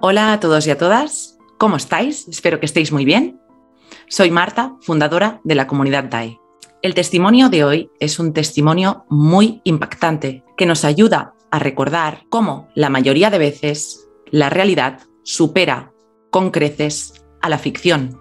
Hola a todos y a todas, ¿cómo estáis? Espero que estéis muy bien. Soy Marta, fundadora de la comunidad DAE. El testimonio de hoy es un testimonio muy impactante que nos ayuda a recordar cómo la mayoría de veces la realidad supera con creces a la ficción.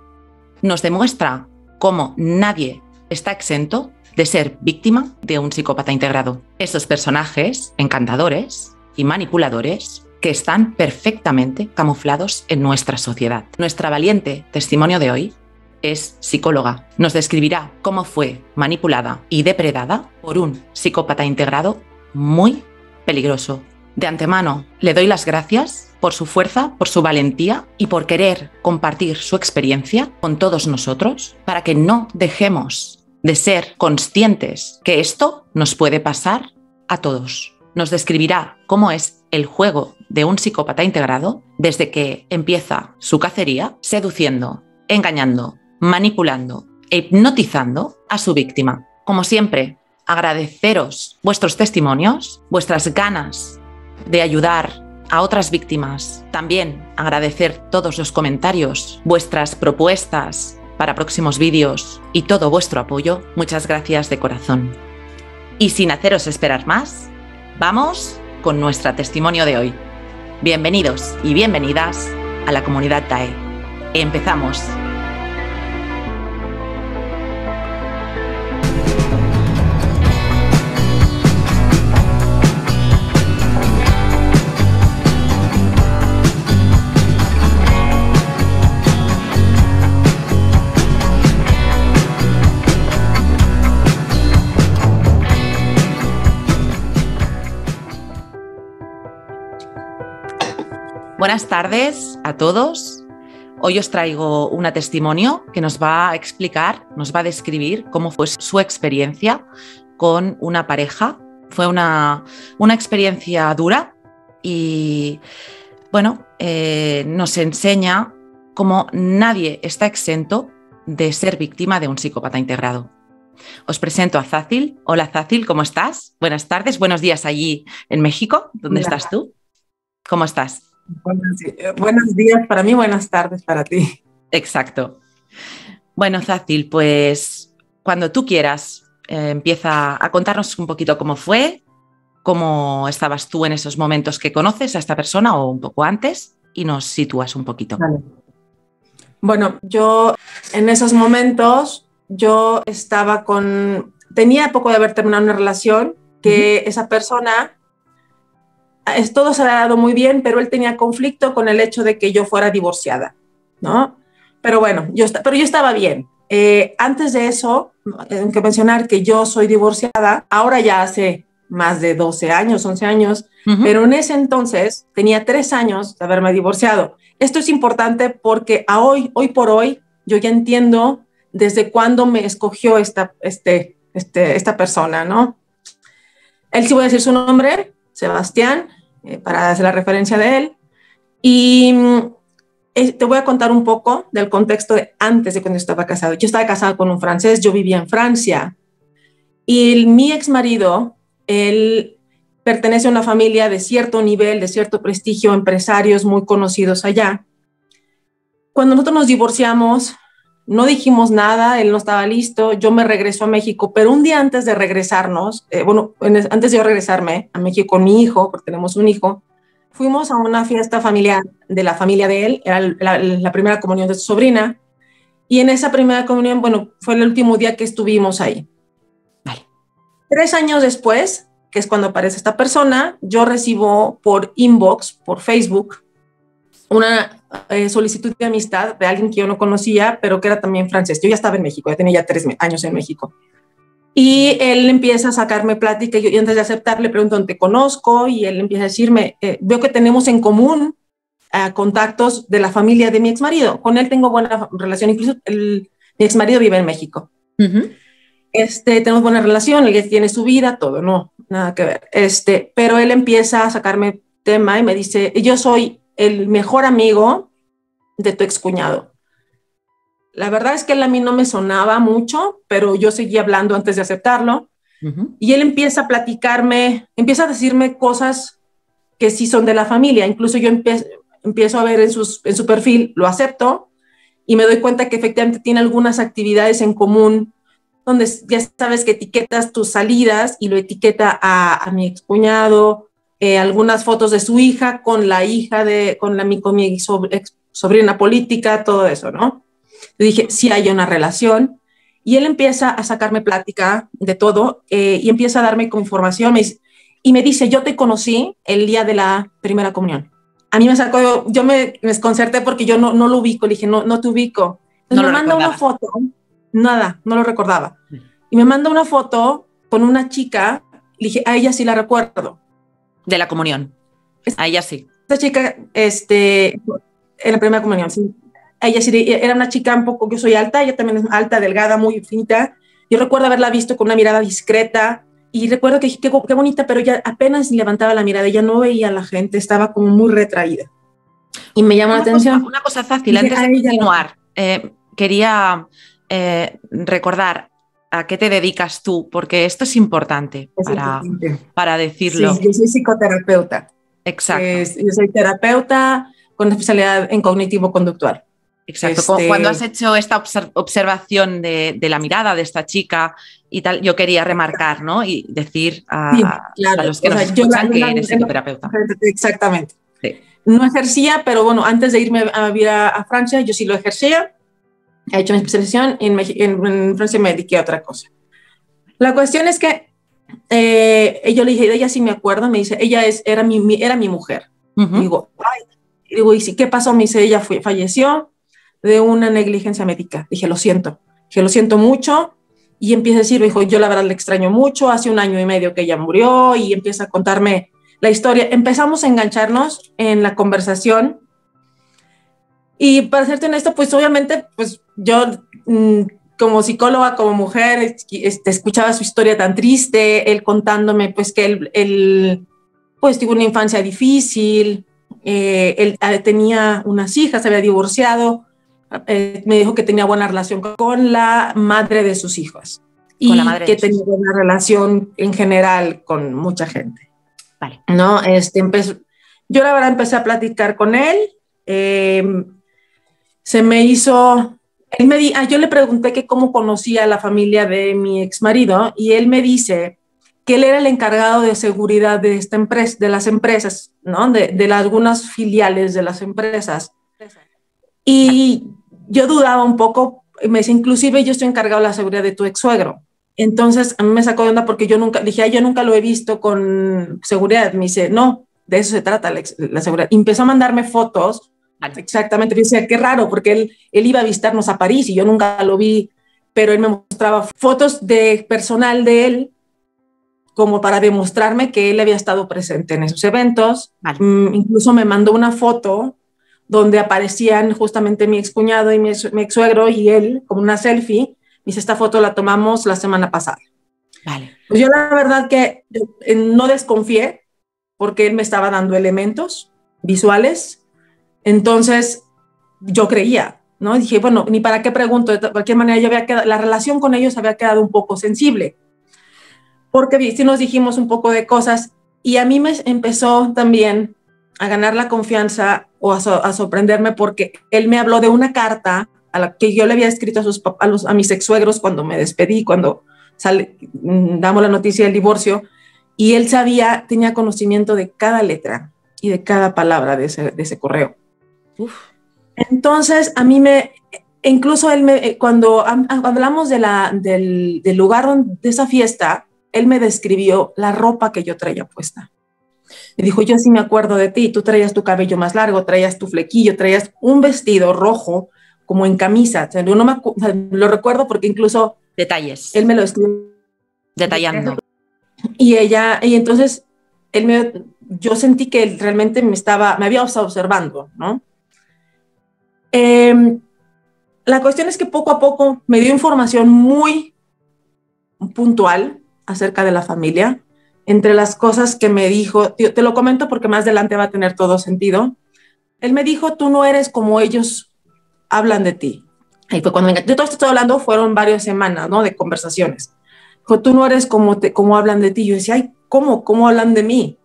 Nos demuestra cómo nadie está exento de ser víctima de un psicópata integrado. Esos personajes encantadores y manipuladores que están perfectamente camuflados en nuestra sociedad. Nuestra valiente testimonio de hoy es psicóloga. Nos describirá cómo fue manipulada y depredada por un psicópata integrado muy peligroso. De antemano, le doy las gracias por su fuerza, por su valentía y por querer compartir su experiencia con todos nosotros para que no dejemos de ser conscientes que esto nos puede pasar a todos. Nos describirá cómo es el juego de un psicópata integrado desde que empieza su cacería, seduciendo, engañando, manipulando e hipnotizando a su víctima. Como siempre, agradeceros vuestros testimonios, vuestras ganas de ayudar a otras víctimas. También agradecer todos los comentarios, vuestras propuestas para próximos vídeos y todo vuestro apoyo. Muchas gracias de corazón. Y sin haceros esperar más, vamos con nuestro testimonio de hoy. Bienvenidos y bienvenidas a la comunidad DAE. Empezamos. Buenas tardes a todos. Hoy os traigo un testimonio que nos va a explicar, nos va a describir cómo fue su experiencia con una pareja. Fue una experiencia dura y, bueno, nos enseña cómo nadie está exento de ser víctima de un psicópata integrado. Os presento a Zácil. Hola Zácil, ¿cómo estás? Buenas tardes, buenos días allí en México. ¿Dónde estás tú? ¿Cómo estás? Buenos días para mí, buenas tardes para ti. Exacto. Bueno, Zácil, pues cuando tú quieras, empieza a contarnos un poquito cómo fue, cómo estabas tú en esos momentos que conoces a esta persona o un poco antes y nos sitúas un poquito. Vale. Bueno, yo en esos momentos, tenía poco de haber terminado una relación, que esa persona... Todo se había dado muy bien, pero él tenía conflicto con el hecho de que yo fuera divorciada, ¿no? Pero bueno, yo estaba bien. Antes de eso, tengo que mencionar que yo soy divorciada, ahora ya hace más de 12 años, 11 años, pero en ese entonces tenía 3 años de haberme divorciado. Esto es importante porque hoy por hoy, yo ya entiendo desde cuándo me escogió esta persona, ¿no? Él sí voy a decir su nombre, Sebastián, para hacer la referencia de él. Y te voy a contar un poco del contexto de antes de cuando estaba casado. Yo estaba casada con un francés, yo vivía en Francia. Y mi ex marido, él pertenece a una familia de cierto nivel, de cierto prestigio, empresarios muy conocidos allá. Cuando nosotros nos divorciamos, no dijimos nada, él no estaba listo, yo me regreso a México, pero un día antes de regresarnos, antes de yo regresarme a México con mi hijo, porque tenemos un hijo, fuimos a una fiesta familiar de la familia de él, era la primera comunión de su sobrina, y en esa primera comunión, bueno, fue el último día que estuvimos ahí. Vale. 3 años después, que es cuando aparece esta persona, yo recibo por inbox, por Facebook, una solicitud de amistad de alguien que yo no conocía, pero que era también francés. Yo ya estaba en México, ya tenía ya 3 años en México. Y él empieza a sacarme plática y antes de aceptar le pregunto dónde te conozco y él empieza a decirme, veo que tenemos en común contactos de la familia de mi exmarido. Con él tengo buena relación, incluso mi exmarido vive en México. Tenemos buena relación, él tiene su vida, todo, no, nada que ver. Pero él empieza a sacarme tema y me dice, yo soy el mejor amigo de tu excuñado. La verdad es que él a mí no me sonaba mucho, pero yo seguía hablando antes de aceptarlo. Y él empieza a platicarme, empieza a decirme cosas que sí son de la familia. Incluso yo empiezo a ver en su perfil, lo acepto y me doy cuenta que efectivamente tiene algunas actividades en común donde ya sabes que etiquetas tus salidas y lo etiqueta a mi excuñado, algunas fotos de su hija con con mi sobrina política, todo eso, ¿no? Yo dije, sí hay una relación. Y él empieza a sacarme plática de todo y empieza a darme información y me dice, yo te conocí el día de la primera comunión. A mí me sacó, yo me desconcerté porque yo no lo ubico, le dije, no te ubico. Entonces me manda una foto, nada, no lo recordaba. Y me manda una foto con una chica, le dije, a ella sí la recuerdo. De la comunión, a ella sí. Esta chica, en la primera comunión, sí. Ella sí, era una chica un poco, yo soy alta, ella también es alta, delgada, muy finita. Yo recuerdo haberla visto con una mirada discreta y recuerdo que qué bonita, pero ella apenas levantaba la mirada, ella no veía a la gente, estaba como muy retraída. Y me llamó la atención. Una cosa fácil, antes de continuar, quería recordar a qué te dedicas tú, porque esto es importante para decirlo. Sí, yo soy psicoterapeuta. Exacto. Yo soy terapeuta con especialidad en cognitivo-conductual. Exacto. Cuando has hecho esta observación de la mirada de esta chica y tal, yo quería remarcar, ¿no? Y decir a los que nos escuchan que eres psicoterapeuta. Exactamente. Sí. No ejercía, pero bueno, antes de irme a vivir a Francia, yo sí lo ejercía. He hecho mi especialización y en Francia me dediqué a otra cosa. La cuestión es que yo le dije, ella sí me acuerdo, me dice, era mi mujer. Uh-huh. Y digo, ¿y sí, qué pasó? Me dice, ella falleció de una negligencia médica. Dije, lo siento mucho. Y empieza a decir, dijo, yo la verdad le extraño mucho, hace 1 año y medio que ella murió, y empieza a contarme la historia. Empezamos a engancharnos en la conversación. Y para serte honesto, pues obviamente, pues yo como psicóloga, como mujer, escuchaba su historia tan triste, él contándome pues que él pues tuvo una infancia difícil, él tenía unas hijas, se había divorciado, me dijo que tenía buena relación con la madre de sus hijos y que tenía buena relación en general con mucha gente. Vale. ¿No? Yo la verdad empecé a platicar con él, se me hizo, yo le pregunté que cómo conocía a la familia de mi exmarido y él me dice que él era el encargado de seguridad de esta empresa, de las empresas, ¿no? de algunas filiales de las empresas. Y yo dudaba un poco, me dice, inclusive yo estoy encargado de la seguridad de tu ex suegro. Entonces a mí me sacó de onda porque yo nunca lo he visto con seguridad. Me dice, no, de eso se trata la seguridad. Y empezó a mandarme fotos. Exactamente, yo decía, qué raro, porque él iba a visitarnos a París y yo nunca lo vi, pero él me mostraba fotos de personal de él como para demostrarme que él había estado presente en esos eventos. Vale. Incluso me mandó una foto donde aparecían justamente mi excuñado y mi ex suegro y él, como una selfie. Me dice, esta foto la tomamos la semana pasada. Vale. Pues yo la verdad que no desconfié porque él me estaba dando elementos visuales. Entonces, yo creía, ¿no? Dije, bueno, ni para qué pregunto, de cualquier manera la relación con ellos había quedado un poco sensible, porque sí nos dijimos un poco de cosas, y a mí me empezó también a ganar la confianza o a sorprenderme, porque él me habló de una carta a la que yo le había escrito a mis ex-suegros cuando me despedí, cuando damos la noticia del divorcio, y él tenía conocimiento de cada letra y de cada palabra de ese correo. Uf. Entonces, a mí incluso cuando hablamos del lugar de esa fiesta, él me describió la ropa que yo traía puesta. Me dijo, yo sí me acuerdo de ti, tú traías tu cabello más largo, traías tu flequillo, traías un vestido rojo como en camisa. O sea, yo lo recuerdo porque incluso detalles. Él me lo escribió. Detallando. Y entonces, yo sentí que él realmente me había estado observando, ¿no? La cuestión es que poco a poco me dio información muy puntual acerca de la familia. Entre las cosas que me dijo, te lo comento porque más adelante va a tener todo sentido. Él me dijo, tú no eres como ellos hablan de ti. Ahí fue cuando yo todo esto estoy hablando, fueron varias semanas, ¿no? De conversaciones. Dijo, tú no eres como hablan de ti. Yo decía, ay, ¿cómo hablan de mí?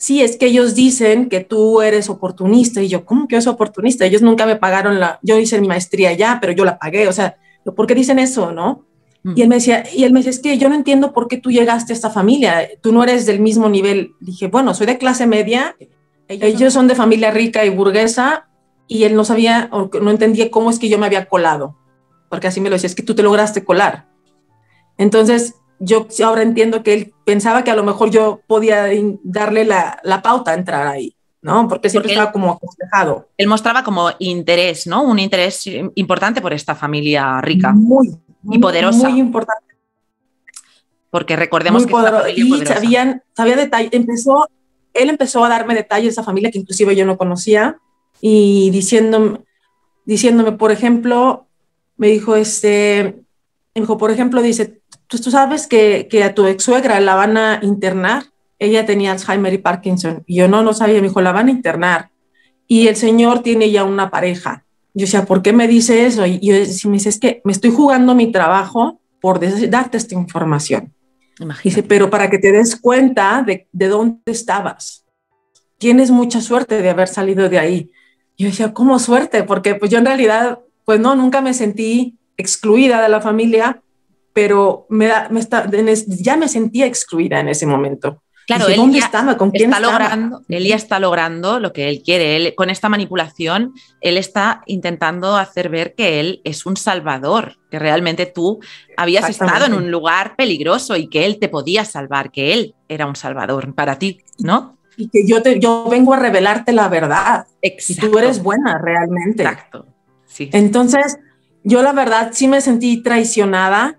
sí, es que ellos dicen que tú eres oportunista. Y yo, ¿cómo que yo soy oportunista? Ellos nunca me pagaron yo hice mi maestría ya, pero yo la pagué. O sea, ¿por qué dicen eso, no? Y él me decía, es que yo no entiendo por qué tú llegaste a esta familia. Tú no eres del mismo nivel. Dije, bueno, soy de clase media. Ellos son de familia rica y burguesa. Y él no sabía, o no entendía cómo es que yo me había colado. Porque así me lo decía, es que tú te lograste colar. Entonces, yo ahora entiendo que él pensaba que a lo mejor yo podía darle la pauta a entrar ahí, ¿no? Porque siempre estaba como aconsejado. Él mostraba como interés, ¿no? Un interés importante por esta familia rica muy, y poderosa. Muy importante. Porque recordemos que es una familia poderosa. Y sabía detalles. Él empezó a darme detalles de esa familia que inclusive yo no conocía y diciéndome, por ejemplo, me dijo, por ejemplo, dice, tú sabes que a tu ex suegra la van a internar. Ella tenía Alzheimer y Parkinson. Y yo no sabía. Me dijo, la van a internar. Y el señor tiene ya una pareja. Yo decía, ¿por qué me dice eso? Y yo me dice, es que me estoy jugando mi trabajo por darte esta información. Imagínate. Dice, pero para que te des cuenta de dónde estabas. Tienes mucha suerte de haber salido de ahí. Yo decía, ¿cómo suerte? Porque pues yo en realidad, pues no, nunca me sentí excluida de la familia, pero ya me sentía excluida en ese momento. Claro, dije, ¿dónde estaba? ¿Con quién estaba? Él ya está logrando lo que él quiere. Con esta manipulación, él está intentando hacer ver que él es un salvador, que realmente tú habías estado en un lugar peligroso y que él te podía salvar, que él era un salvador para ti, ¿no? Y que yo vengo a revelarte la verdad. Exacto. Y tú eres buena realmente. Exacto. Sí. Entonces, yo la verdad sí me sentí traicionada.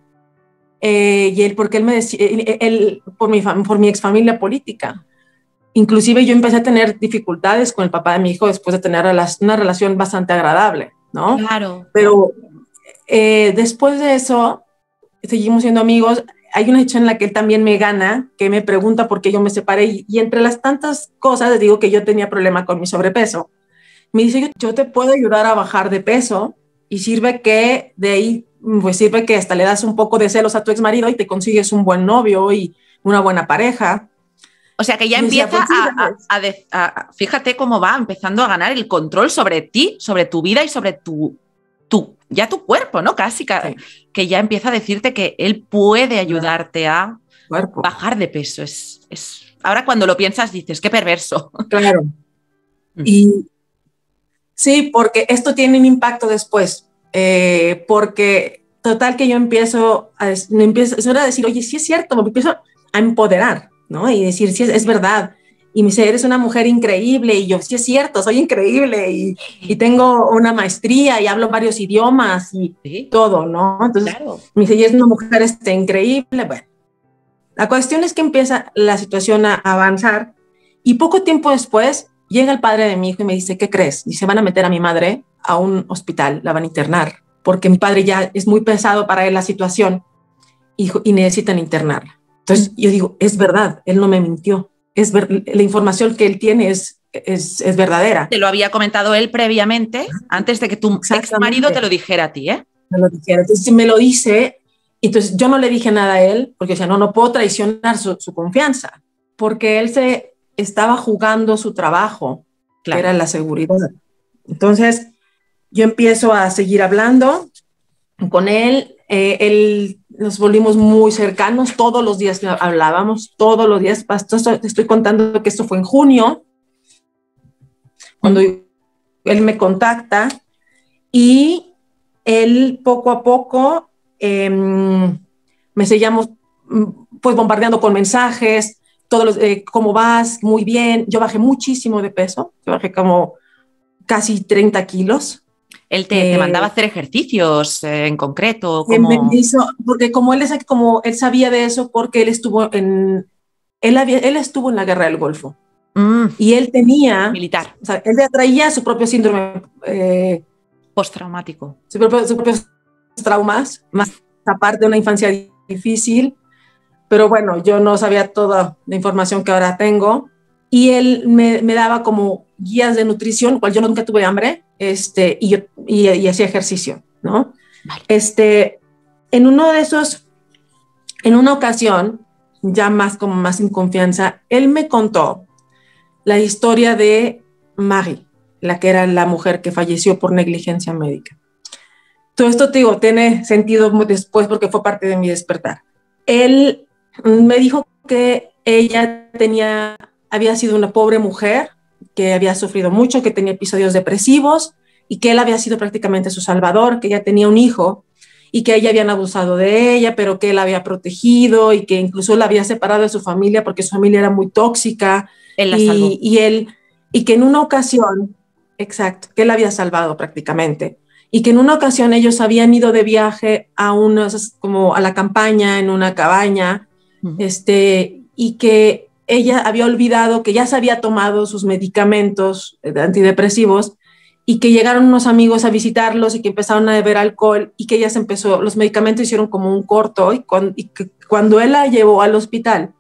Y él, porque él me decía, por mi ex familia política. Inclusive yo empecé a tener dificultades con el papá de mi hijo después de tener una relación bastante agradable, ¿no? Claro. Pero después de eso, seguimos siendo amigos. Hay una hecha en la que él también me gana, que me pregunta por qué yo me separé. Y entre las tantas cosas, les digo que yo tenía problema con mi sobrepeso. Me dice, yo te puedo ayudar a bajar de peso y sirve que de ahí, pues sirve que hasta le das un poco de celos a tu ex marido y te consigues un buen novio y una buena pareja. O sea que ya empieza fíjate cómo va empezando a ganar el control sobre ti, sobre tu vida y sobre tu cuerpo, ¿no? Casi sí. Que ya empieza a decirte que él puede ayudarte a bajar de peso. Ahora cuando lo piensas dices, qué perverso. Claro. Y sí, porque esto tiene un impacto después, porque total que yo empiezo a decir, oye, sí es cierto, me empiezo a empoderar, ¿no? Y decir, sí, es verdad. Y me dice, eres una mujer increíble. Y yo, sí es cierto, soy increíble. Y tengo una maestría y hablo varios idiomas y ¿sí? Todo, ¿no? Entonces, claro. Me dice, y es una mujer increíble. Bueno, la cuestión es que empieza la situación a avanzar y poco tiempo después llega el padre de mi hijo y me dice, ¿qué crees? Dice, van a meter a mi madre a un hospital, la van a internar, porque mi padre ya es muy pesado para él la situación y necesitan internarla. Entonces yo digo, es verdad, él no me mintió. La información que él tiene es verdadera. Te lo había comentado él previamente, antes de que tu ex marido te lo dijera a ti, ¿eh? Me lo dijera. Entonces me lo dice, entonces yo no le dije nada a él, porque o sea, no puedo traicionar su confianza, porque él se estaba jugando su trabajo, claro. Que era la seguridad. Entonces yo empiezo a seguir hablando con él, nos volvimos muy cercanos, todos los días hablábamos, todos los días. Te estoy contando que esto fue en junio, cuando él me contacta y él poco a poco me seguíamos pues bombardeando con mensajes, ¿cómo vas? Muy bien. Yo bajé muchísimo de peso, yo bajé como casi 30 kilos. Él te mandaba a hacer ejercicios en concreto. Porque como él sabía de eso, porque él estuvo en la guerra del Golfo. Y él tenía militar. O sea, él traía su propio síndrome postraumático. Sus propios traumas, más aparte de una infancia difícil. Pero bueno, yo no sabía toda la información que ahora tengo. Y él me daba como guías de nutrición, cual yo nunca tuve hambre, y hacía ejercicio, ¿no? Vale. En una ocasión, ya más en confianza, él me contó la historia de Marie, la que era la mujer que falleció por negligencia médica. Todo esto, te digo, tiene sentido después porque fue parte de mi despertar. Él me dijo que ella había sido una pobre mujer, que había sufrido mucho, que tenía episodios depresivos y que él había sido prácticamente su salvador, que ella tenía un hijo y que ella habían abusado de ella, pero que él la había protegido y que incluso la había separado de su familia porque su familia era muy tóxica. Él la salvó. Y que en una ocasión, exacto, que él la había salvado prácticamente, y que en una ocasión ellos habían ido de viaje como a la campaña, en una cabaña, y que ella había olvidado que ya se había tomado sus medicamentos antidepresivos y que llegaron unos amigos a visitarlos y que empezaron a beber alcohol y que los medicamentos hicieron como un corto y que cuando él la llevó al hospital,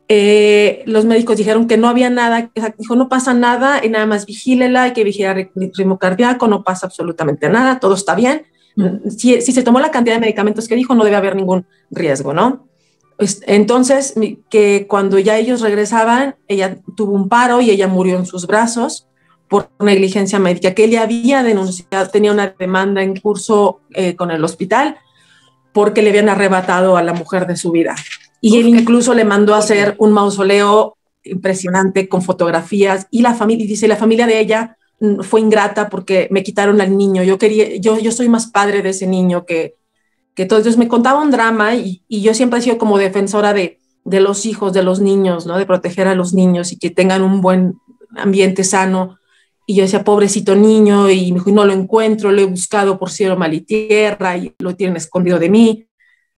los médicos dijeron que no había nada, dijo no pasa nada y nada más vigílela, hay que vigilar el ritmo cardíaco, no pasa absolutamente nada, todo está bien. Si se tomó la cantidad de medicamentos que dijo, no debe haber ningún riesgo, ¿no? Entonces, que cuando ya ellos regresaban, ella tuvo un paro y ella murió en sus brazos por negligencia médica, que ella había denunciado, tenía una demanda en curso con el hospital porque le habían arrebatado a la mujer de su vida. Y él incluso le mandó a hacer un mausoleo impresionante con fotografías y la familia de ella fue ingrata porque me quitaron al niño. Yo soy más padre de ese niño que todo. Entonces me contaba un drama y yo siempre he sido como defensora de los hijos, de los niños, ¿no? De proteger a los niños y que tengan un buen ambiente sano. Y yo decía, pobrecito niño, y me dijo, no lo encuentro, lo he buscado por cielo, mal y tierra, y lo tienen escondido de mí,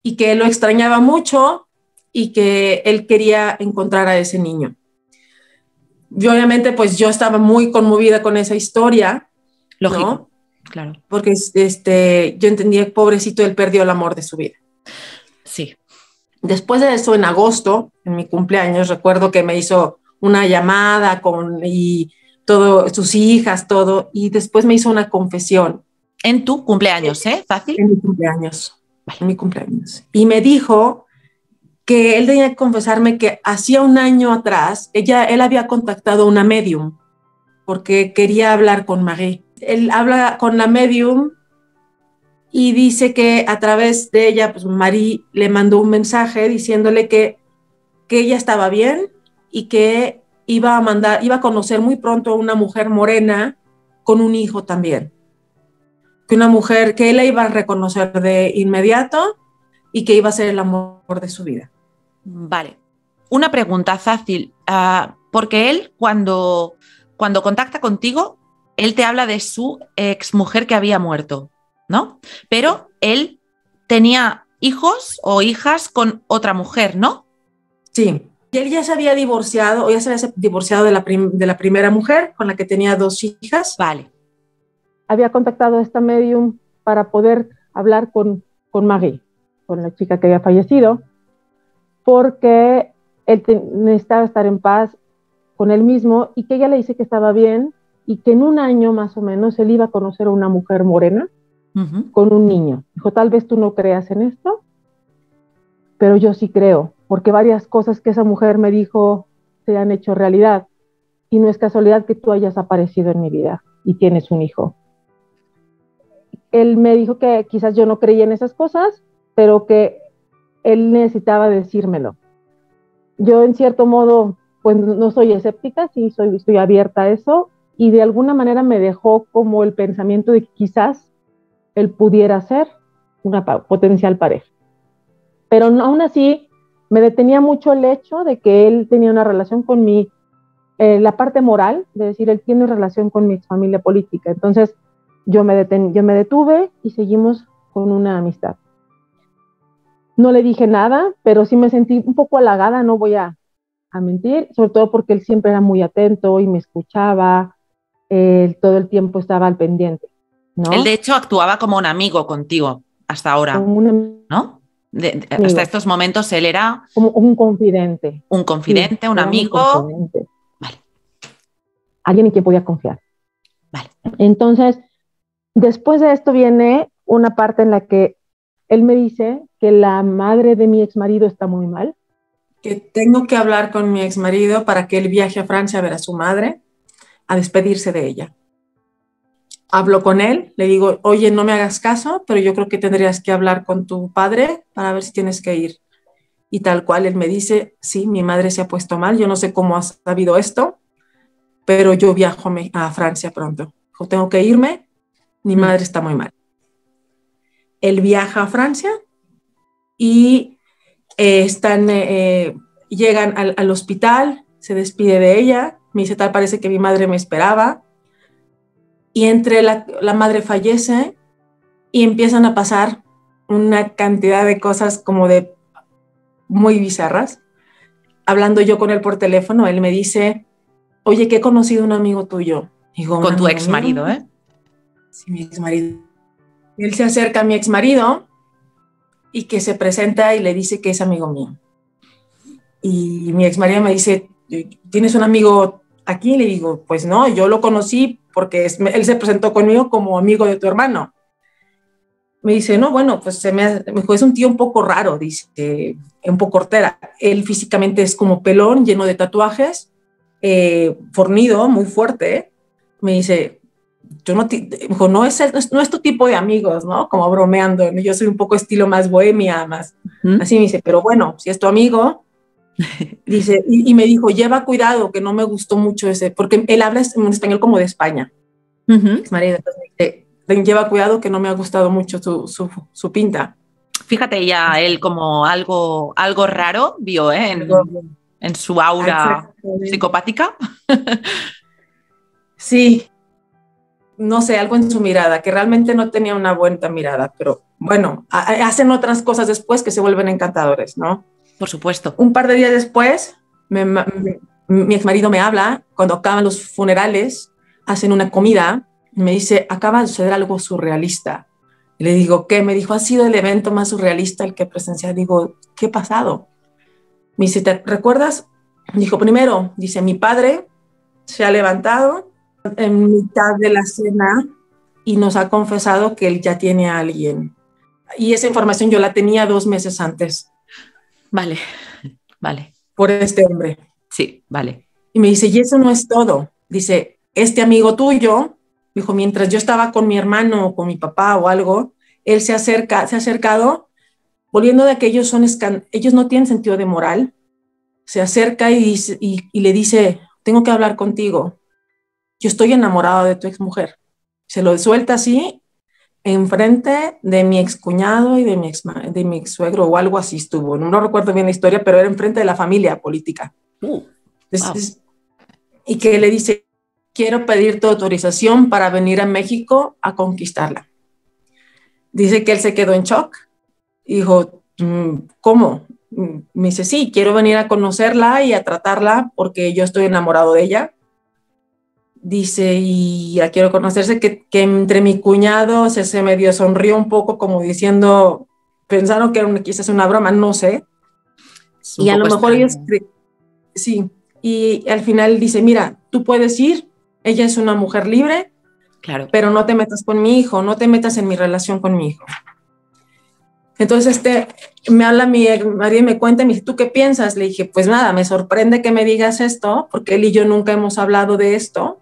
y que lo extrañaba mucho y que él quería encontrar a ese niño. Yo obviamente, pues yo estaba muy conmovida con esa historia, lógico, ¿no? Claro. Porque yo entendía, pobrecito, él perdió el amor de su vida. Sí. Después de eso, en agosto, en mi cumpleaños, recuerdo que me hizo una llamada y todo, sus hijas, todo, y después me hizo una confesión. En tu cumpleaños, ¿eh? Fácil. En mi cumpleaños. Vale. En mi cumpleaños. Y me dijo que él tenía que confesarme que hacía un año atrás, él había contactado a una medium porque quería hablar con Marie. Él habla con la medium y dice que a través de ella, pues Marie le mandó un mensaje diciéndole que ella estaba bien y que iba a conocer muy pronto a una mujer morena con un hijo también. Que una mujer que él la iba a reconocer de inmediato y que iba a ser el amor de su vida. Vale. Una pregunta fácil, porque él cuando contacta contigo, él te habla de su exmujer que había muerto, ¿no? Pero él tenía hijos o hijas con otra mujer, ¿no? Sí. Y él ya se había divorciado, o ya se había divorciado de la primera mujer con la que tenía 2 hijas. Vale. Había contactado a esta medium para poder hablar con Marie, con la chica que había fallecido, porque él necesitaba estar en paz con él mismo y que ella le dice que estaba bien y que en un año más o menos él iba a conocer a una mujer morena con un niño. Dijo, tal vez tú no creas en esto, pero yo sí creo, porque varias cosas que esa mujer me dijo se han hecho realidad y no es casualidad que tú hayas aparecido en mi vida y tienes un hijo. Él me dijo que quizás yo no creía en esas cosas, pero que él necesitaba decírmelo. Yo en cierto modo, pues no soy escéptica, sí estoy abierta a eso, y de alguna manera me dejó como el pensamiento de que quizás él pudiera ser una potencial pareja. Pero aún así me detenía mucho el hecho de que él tenía una relación con la parte moral, de decir, él tiene relación con mi exfamilia política. Entonces yo me detuve y seguimos con una amistad. No le dije nada, pero sí me sentí un poco halagada, no voy a mentir, sobre todo porque él siempre era muy atento y me escuchaba, todo el tiempo estaba al pendiente, ¿no? Él de hecho actuaba como un amigo contigo hasta ahora, ¿no? Hasta estos momentos él era... Como un confidente. Un confidente, sí, un amigo. Confidente. Vale. Alguien en quien podía confiar. Vale. Entonces, después de esto viene una parte en la que él me dice que la madre de mi exmarido está muy mal, que tengo que hablar con mi exmarido para que él viaje a Francia a ver a su madre, a despedirse de ella. Hablo con él, le digo, oye, no me hagas caso, pero yo creo que tendrías que hablar con tu padre para ver si tienes que ir. Y tal cual, él me dice, sí, mi madre se ha puesto mal, yo no sé cómo has sabido esto, pero yo viajo a Francia pronto. Tengo que irme, mi madre está muy mal. Él viaja a Francia y llegan al hospital, se despide de ella, me dice, tal parece que mi madre me esperaba, y entre la madre fallece y empiezan a pasar una cantidad de cosas como de muy bizarras. Hablando yo con él por teléfono, él me dice, oye, que he conocido a un amigo tuyo. Digo, con tu ex marido, ¿eh? Sí, mi ex marido. Él se acerca a mi ex marido y que se presenta y le dice que es amigo mío. Y mi ex marido me dice, ¿tienes un amigo aquí? Y le digo, pues no, yo lo conocí porque él se presentó conmigo como amigo de tu hermano. Me dice, no, bueno, pues me dijo, es un tío un poco raro, dice, un poco hortera. Él físicamente es como pelón, lleno de tatuajes, fornido, muy fuerte. Me dice, dijo, no es tu tipo de amigos, ¿no? Como bromeando, ¿no? Yo soy un poco estilo más bohemia, más. Así me dice, pero bueno, si es tu amigo, dice, y me dijo, lleva cuidado, que no me gustó mucho ese, porque él habla en español como de España. Marido, entonces me dice, lleva cuidado, que no me ha gustado mucho su pinta. Fíjate, ya él como algo raro vio, ¿eh? En su aura psicopática. Sí, no sé, algo en su mirada, que realmente no tenía una buena mirada, pero bueno, hacen otras cosas después que se vuelven encantadores, ¿no? Por supuesto. Un par de días después, mi exmarido me habla, cuando acaban los funerales, hacen una comida, y me dice, acaba de suceder algo surrealista. Y le digo, ¿qué? Me dijo, ha sido el evento más surrealista el que presencié. Digo, ¿qué ha pasado? Me dice, ¿te recuerdas? Dijo, primero, dice, mi padre se ha levantado en mitad de la cena y nos ha confesado que él ya tiene a alguien. Y esa información yo la tenía 2 meses antes. Vale, vale. Por este hombre. Sí, vale. Y me dice, y eso no es todo. Dice, este amigo tuyo, dijo, mientras yo estaba con mi hermano o con mi papá o algo, él se ha acercado, volviendo de que ellos no tienen sentido de moral, se acerca y le dice, tengo que hablar contigo. Yo estoy enamorado de tu exmujer. Se lo suelta así, enfrente de mi excuñado y de mi ex suegro o algo así estuvo. No recuerdo bien la historia, pero era enfrente de la familia política. Entonces, y que le dice, quiero pedir tu autorización para venir a México a conquistarla. Dice que él se quedó en shock. Dijo, ¿cómo? Me dice, sí, quiero venir a conocerla y a tratarla porque yo estoy enamorado de ella. Dice, y ya quiero conocerse, que entre mi cuñado se medio sonrió un poco como diciendo, pensaron que era quizás una broma, no sé. Y a lo mejor ellos, sí, y al final dice, mira, tú puedes ir, ella es una mujer libre, claro, pero no te metas con mi hijo, no te metas en mi relación con mi hijo. Entonces me habla mi marido y me cuenta, me dice, ¿tú qué piensas? Le dije, pues nada, me sorprende que me digas esto, porque él y yo nunca hemos hablado de esto,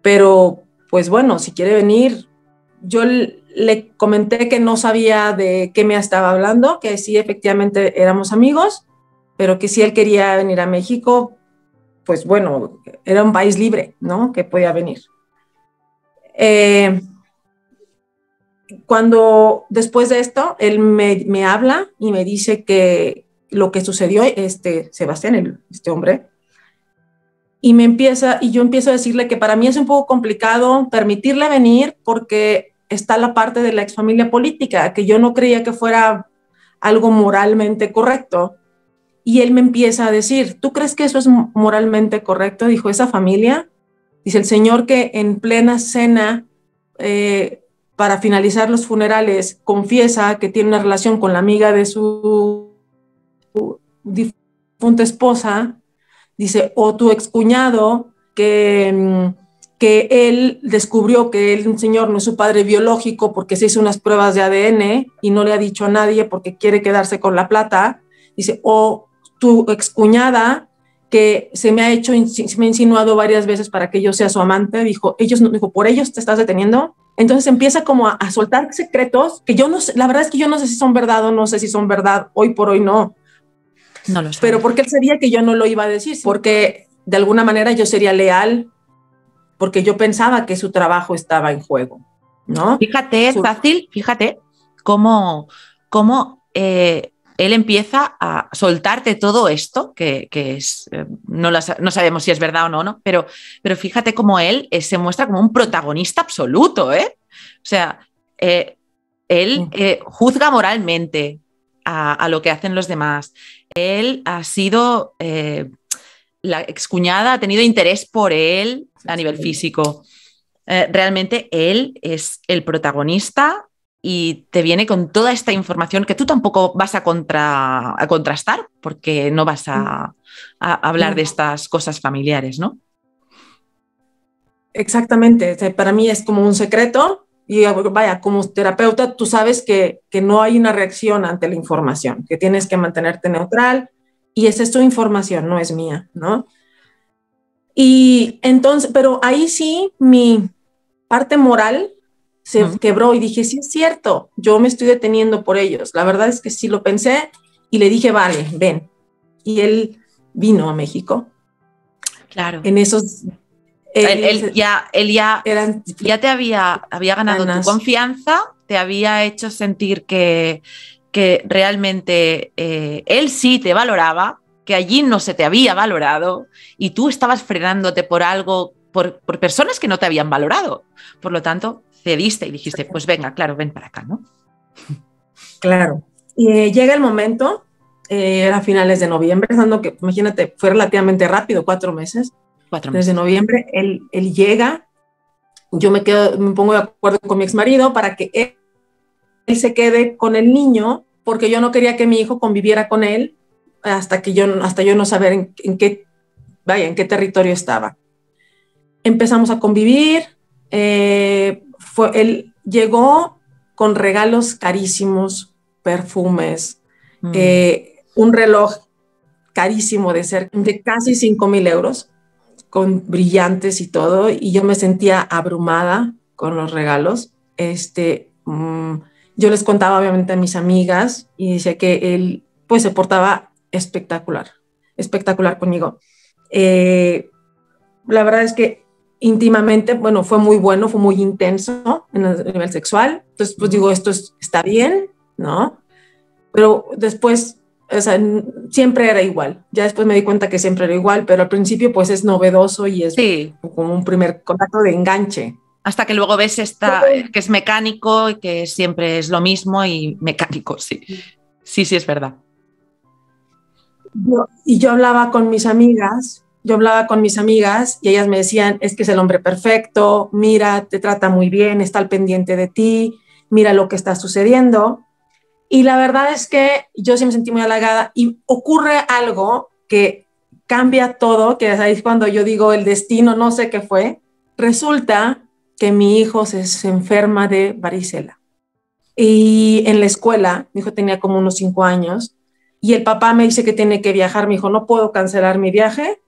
pero pues bueno, si quiere venir, yo le comenté que no sabía de qué me estaba hablando, que sí, efectivamente éramos amigos, pero que si él quería venir a México, pues bueno, era un país libre, ¿no? Que podía venir. Cuando después de esto, él me habla y me dice que lo que sucedió, Sebastián, este hombre, y yo empiezo a decirle que para mí es un poco complicado permitirle venir porque está la parte de la exfamilia política, que yo no creía que fuera algo moralmente correcto. Y él me empieza a decir, ¿tú crees que eso es moralmente correcto? Dijo, esa familia, dice el señor que en plena cena, para finalizar los funerales, confiesa que tiene una relación con la amiga de su difunta esposa, dice, o tu excuñado, que él descubrió que el señor no es su padre biológico porque se hizo unas pruebas de ADN y no le ha dicho a nadie porque quiere quedarse con la plata, dice, o tu excuñada, que se me ha insinuado varias veces para que yo sea su amante, dijo, por ellos te estás deteniendo. Entonces empieza como a soltar secretos que yo no sé, la verdad es que yo no sé si son verdad o no sé si son verdad, hoy por hoy no. No lo sé. Pero porque él sabía que yo no lo iba a decir, porque de alguna manera yo sería leal, porque yo pensaba que su trabajo estaba en juego, ¿no? Fíjate, fácil, fíjate cómo él empieza a soltarte todo esto, que es, no sabemos si es verdad o no, ¿no? Pero fíjate cómo él se muestra como un protagonista absoluto, ¿eh? O sea, él juzga moralmente a lo que hacen los demás. Él ha sido, la excuñada ha tenido interés por él a nivel físico. Realmente él es el protagonista y te viene con toda esta información que tú tampoco vas a contrastar porque no vas a hablar de estas cosas familiares, ¿no? Exactamente, o sea, para mí es como un secreto y vaya, como terapeuta tú sabes que no hay una reacción ante la información, que tienes que mantenerte neutral y esa es tu información, no es mía, ¿no? Y entonces, pero ahí sí mi parte moral se quebró y dije, sí es cierto, yo me estoy deteniendo por ellos. La verdad es que sí lo pensé y le dije, vale, ven. Y él vino a México. Claro. En esos... Él ya te había ganado tu confianza, te había hecho sentir que realmente él sí te valoraba, que allí no se te había valorado y tú estabas frenándote por algo, por personas que no te habían valorado. Por lo tanto, cediste y dijiste, pues venga, claro, ven para acá, ¿no? Claro. Y llega el momento, era a finales de noviembre, pensando que, imagínate, fue relativamente rápido, 4 meses. 4 meses. Desde noviembre, él llega, yo me pongo de acuerdo con mi exmarido para que él se quede con el niño, porque yo no quería que mi hijo conviviera con él hasta yo no saber en qué territorio estaba. Empezamos a convivir, él llegó con regalos carísimos, perfumes, un reloj carísimo de casi 5,000 euros, con brillantes y todo, y yo me sentía abrumada con los regalos. Yo les contaba obviamente a mis amigas y decía que él pues se portaba espectacular conmigo. La verdad es que íntimamente, bueno, fue muy intenso en el nivel sexual. Entonces, pues digo, está bien, ¿no? Pero después, o sea, siempre era igual. Ya después me di cuenta que siempre era igual, pero al principio pues es novedoso y es como un primer contacto de enganche. Hasta que luego ves que es mecánico y que siempre es lo mismo y mecánico, sí. Sí, es verdad. Yo hablaba con mis amigas y ellas me decían, es que es el hombre perfecto, mira, te trata muy bien, está al pendiente de ti, mira lo que está sucediendo. Y la verdad es que yo sí me sentí muy halagada y ocurre algo que cambia todo, que es ahí cuando yo digo el destino, no sé qué fue. Resulta que mi hijo se enferma de varicela. Y en la escuela, mi hijo tenía como unos 5 años, y el papá me dice que tiene que viajar. Me dijo, no puedo cancelar mi viaje.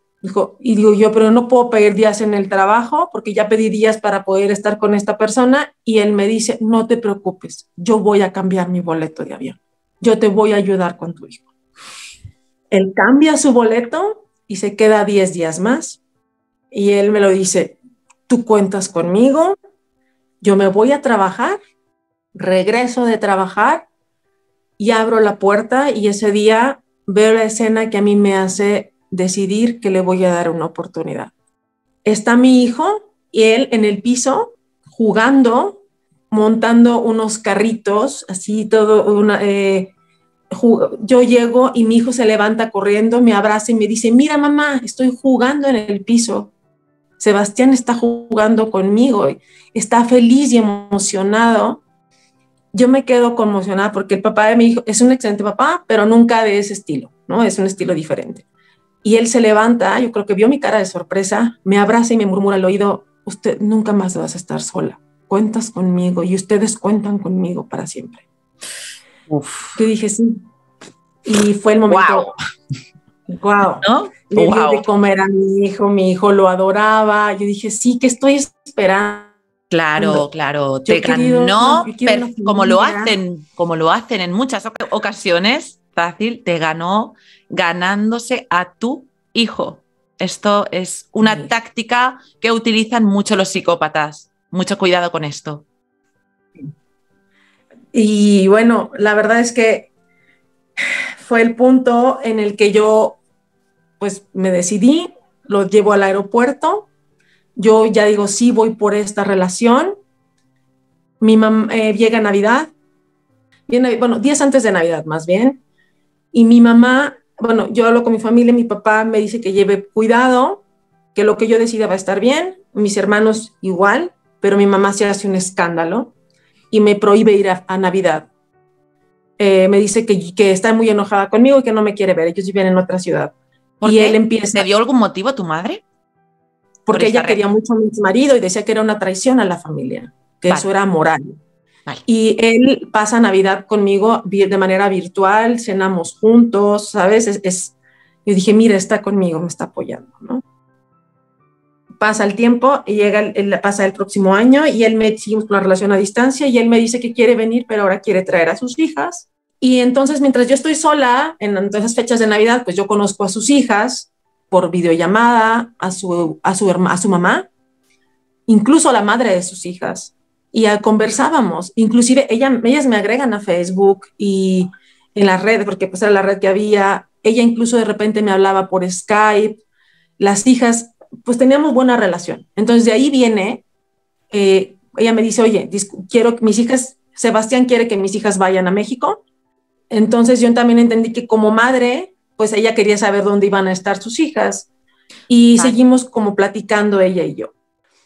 Y digo yo, pero no puedo pedir días en el trabajo porque ya pedí días para poder estar con esta persona. Y él me dice, no te preocupes, yo voy a cambiar mi boleto de avión. Yo te voy a ayudar con tu hijo. Él cambia su boleto y se queda 10 días más. Y él me lo dice, tú cuentas conmigo, yo me voy a trabajar, regreso de trabajar y abro la puerta y ese día veo la escena que a mí me hace decidir que le voy a dar una oportunidad. Está mi hijo y él en el piso jugando, montando unos carritos, así todo. Yo llego y mi hijo se levanta corriendo, me abraza y me dice, mira mamá, estoy jugando en el piso. Sebastián está jugando conmigo, está feliz y emocionado. Yo me quedo conmocionada porque el papá de mi hijo es un excelente papá, pero nunca de ese estilo, ¿no? Es un estilo diferente. Y él se levanta, yo creo que vio mi cara de sorpresa, me abraza y me murmura al oído, usted nunca más vas a estar sola, cuentas conmigo y ustedes cuentan conmigo para siempre. Uf. Yo dije sí. Y fue el momento Wow. ¿no? Le dio de comer a mi hijo lo adoraba. Yo dije, sí, ¿qué estoy esperando? Claro, claro, te Yo ganó, yo quiero una como lo hacen en muchas ocasiones, fácil, te ganó ganándose a tu hijo. Esto es una táctica que utilizan mucho los psicópatas. Mucho cuidado con esto. Y bueno, la verdad es que fue el punto en el que yo pues me decidí, lo llevo al aeropuerto, yo ya digo, sí, voy por esta relación. Mi mamá llega Navidad, bueno, días antes de Navidad más bien, y mi mamá, bueno, yo hablo con mi familia, mi papá me dice que lleve cuidado, que lo que yo decida va a estar bien, mis hermanos igual, pero mi mamá se hace un escándalo y me prohíbe ir a Navidad. Me dice que está muy enojada conmigo y que no me quiere ver, ellos viven en otra ciudad. ¿Por y qué? Él empieza... ¿Te dio algún motivo tu madre? Porque ella quería mucho a mi marido y decía que era una traición a la familia, que eso era moral. Vale. Y él pasa Navidad conmigo de manera virtual, cenamos juntos, ¿sabes? Yo dije, mira, está conmigo, me está apoyando, ¿no? Pasa el tiempo y pasa el próximo año y seguimos con la relación a distancia y él me dice que quiere venir, pero ahora quiere traer a sus hijas. Y entonces, mientras yo estoy sola, en esas fechas de Navidad, pues yo conozco a sus hijas por videollamada, a su mamá, incluso a la madre de sus hijas. Y conversábamos, inclusive ellas me agregan a Facebook y en la red, porque pues era la red que había, ella incluso de repente me hablaba por Skype, las hijas, pues teníamos buena relación. Entonces de ahí viene, ella me dice, oye, quiero que mis hijas, Sebastián quiere que mis hijas vayan a México. Entonces yo también entendí que como madre, pues ella quería saber dónde iban a estar sus hijas y seguimos como platicando ella y yo.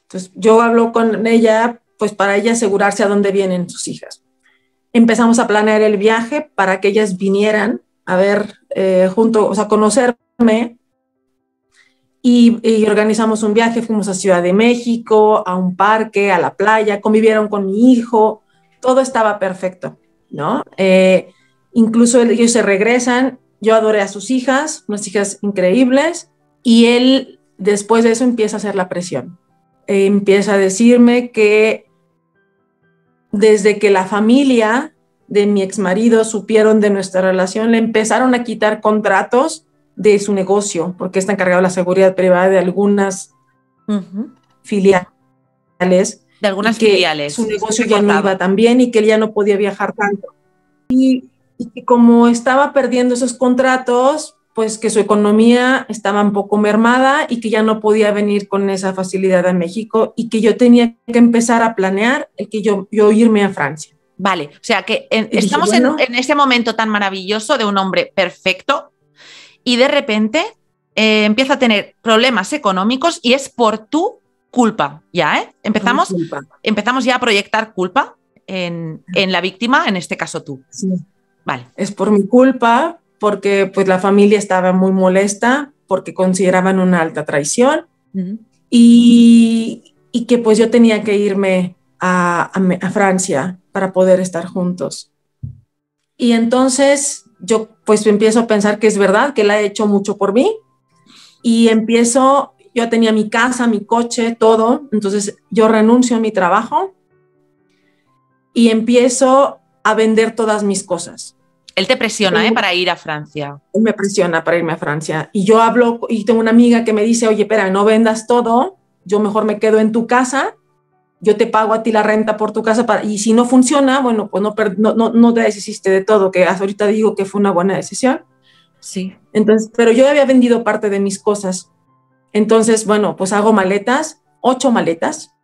Entonces yo hablo con ella, pues para ella asegurarse a dónde vienen sus hijas. Empezamos a planear el viaje para que ellas vinieran a ver o sea, conocerme y organizamos un viaje, fuimos a Ciudad de México, a un parque, a la playa, convivieron con mi hijo, todo estaba perfecto, ¿no? Incluso ellos se regresan, yo adoré a sus hijas, unas hijas increíbles, y él después de eso empieza a hacer la presión. Empieza a decirme que desde que la familia de mi exmarido supieron de nuestra relación, le empezaron a quitar contratos de su negocio, porque está encargado de la seguridad privada de algunas filiales. De algunas filiales. Su negocio ya no iba tan bien y que él ya no podía viajar tanto. Y que como estaba perdiendo esos contratos, pues que su economía estaba un poco mermada y que ya no podía venir con esa facilidad a México y que yo tenía que empezar a planear el que yo irme a Francia. Vale, o sea que estamos en ese momento tan maravilloso de un hombre perfecto y de repente empieza a tener problemas económicos y es por tu culpa, ya, ¿eh? Empezamos ya a proyectar culpa en la víctima, en este caso tú. Sí. Vale. Es por mi culpa, porque pues la familia estaba muy molesta, porque consideraban una alta traición y que pues yo tenía que irme a Francia para poder estar juntos. Y entonces yo pues empiezo a pensar que es verdad, que él ha hecho mucho por mí y yo tenía mi casa, mi coche, todo, entonces yo renuncio a mi trabajo y empiezo a vender todas mis cosas. Él te presiona para ir a Francia. Él me presiona para irme a Francia. Y yo hablo, y tengo una amiga que me dice, oye, espera, no vendas todo, yo mejor me quedo en tu casa, yo te pago a ti la renta por tu casa, y si no funciona, bueno, pues no te deshiciste de todo, que hasta ahorita digo que fue una buena decisión. Sí. Entonces, pero yo había vendido parte de mis cosas. Entonces, bueno, pues hago maletas, 8 maletas,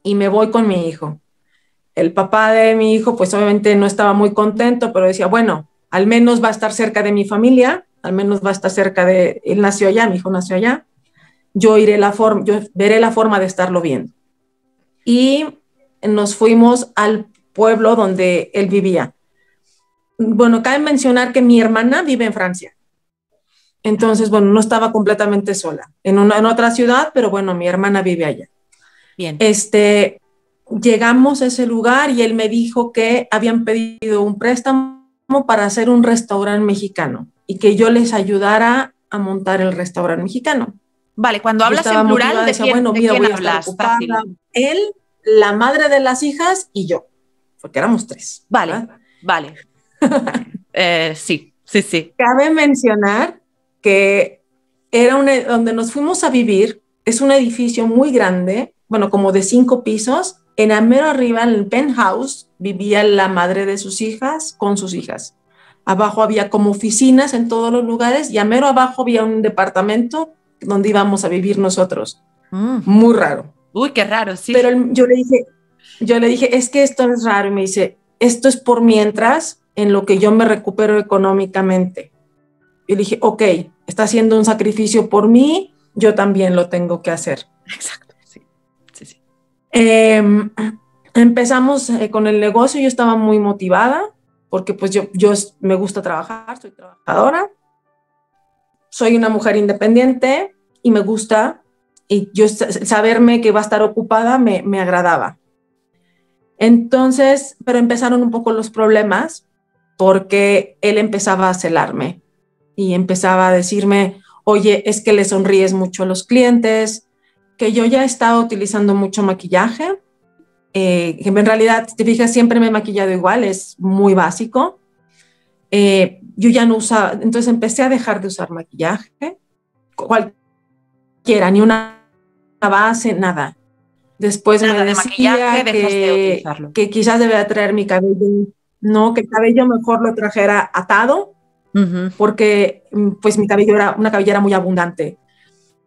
y me voy con mi hijo. El papá de mi hijo, pues obviamente no estaba muy contento, pero decía, bueno, al menos va a estar cerca de mi familia, al menos va a estar cerca él nació allá, mi hijo nació allá, yo veré la forma de estarlo viendo. Y nos fuimos al pueblo donde él vivía. Bueno, cabe mencionar que mi hermana vive en Francia. Entonces, bueno, no estaba completamente sola, en otra ciudad, pero bueno, mi hermana vive allá. Bien. Llegamos a ese lugar y él me dijo que habían pedido un préstamo para hacer un restaurante mexicano. y que yo les ayudara a montar el restaurante mexicano. Vale, cuando hablas en plural, ¿de quién, bueno, mira, quién voy a hablas? estar ocupada. Fácil. Él, la madre de las hijas y yo, porque éramos 3. Vale, ¿verdad? vale. Sí. Cabe mencionar que era donde nos fuimos a vivir, es un edificio muy grande, bueno, como de 5 pisos. En el mero arriba, en el penthouse, vivía la madre de sus hijas con sus hijas. Abajo había como oficinas en todos los lugares y a mero abajo había un departamento donde íbamos a vivir nosotros. Muy raro. Uy, qué raro, sí. Pero yo le dije, es que esto es raro. Y me dice, esto es por mientras, en lo que yo me recupero económicamente. Y le dije, ok, está haciendo un sacrificio por mí, yo también lo tengo que hacer. Exacto, sí. Empezamos con el negocio, yo estaba muy motivada, porque pues yo me gusta trabajar, soy trabajadora, soy una mujer independiente y me gusta, y yo saberme que va a estar ocupada me agradaba. Entonces, pero empezaron un poco los problemas, porque él empezaba a celarme y empezaba a decirme, oye, es que le sonríes mucho a los clientes, que yo ya estaba utilizando mucho maquillaje, que en realidad, si te fijas, siempre me he maquillado igual, es muy básico. Yo ya no usaba, entonces empecé a dejar de usar maquillaje, cualquiera, ni una base, nada. Después nada me decía que quizás debía traer mi cabello, no, que el cabello mejor lo trajera atado, porque pues mi cabello era una cabellera muy abundante,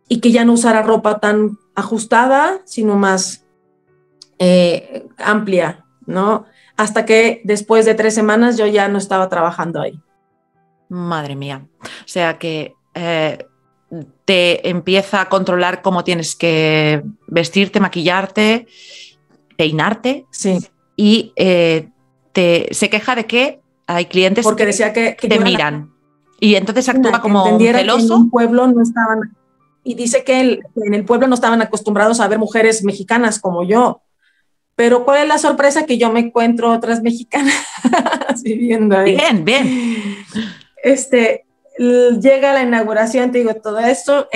y que ya no usara ropa tan ajustada, sino más amplia, ¿no? Hasta que después de 3 semanas yo ya no estaba trabajando ahí. Madre mía. O sea que te empieza a controlar cómo tienes que vestirte, maquillarte, peinarte. Sí. Y se queja de que hay clientes porque decía que te miran. Y entonces actúa como celoso. Que en un pueblo no estaban, y dice que en el pueblo no estaban acostumbrados a ver mujeres mexicanas como yo. Pero ¿cuál es la sorpresa? Que yo me encuentro otras mexicanas viviendo ahí. Bien. Llega la inauguración, te digo todo esto.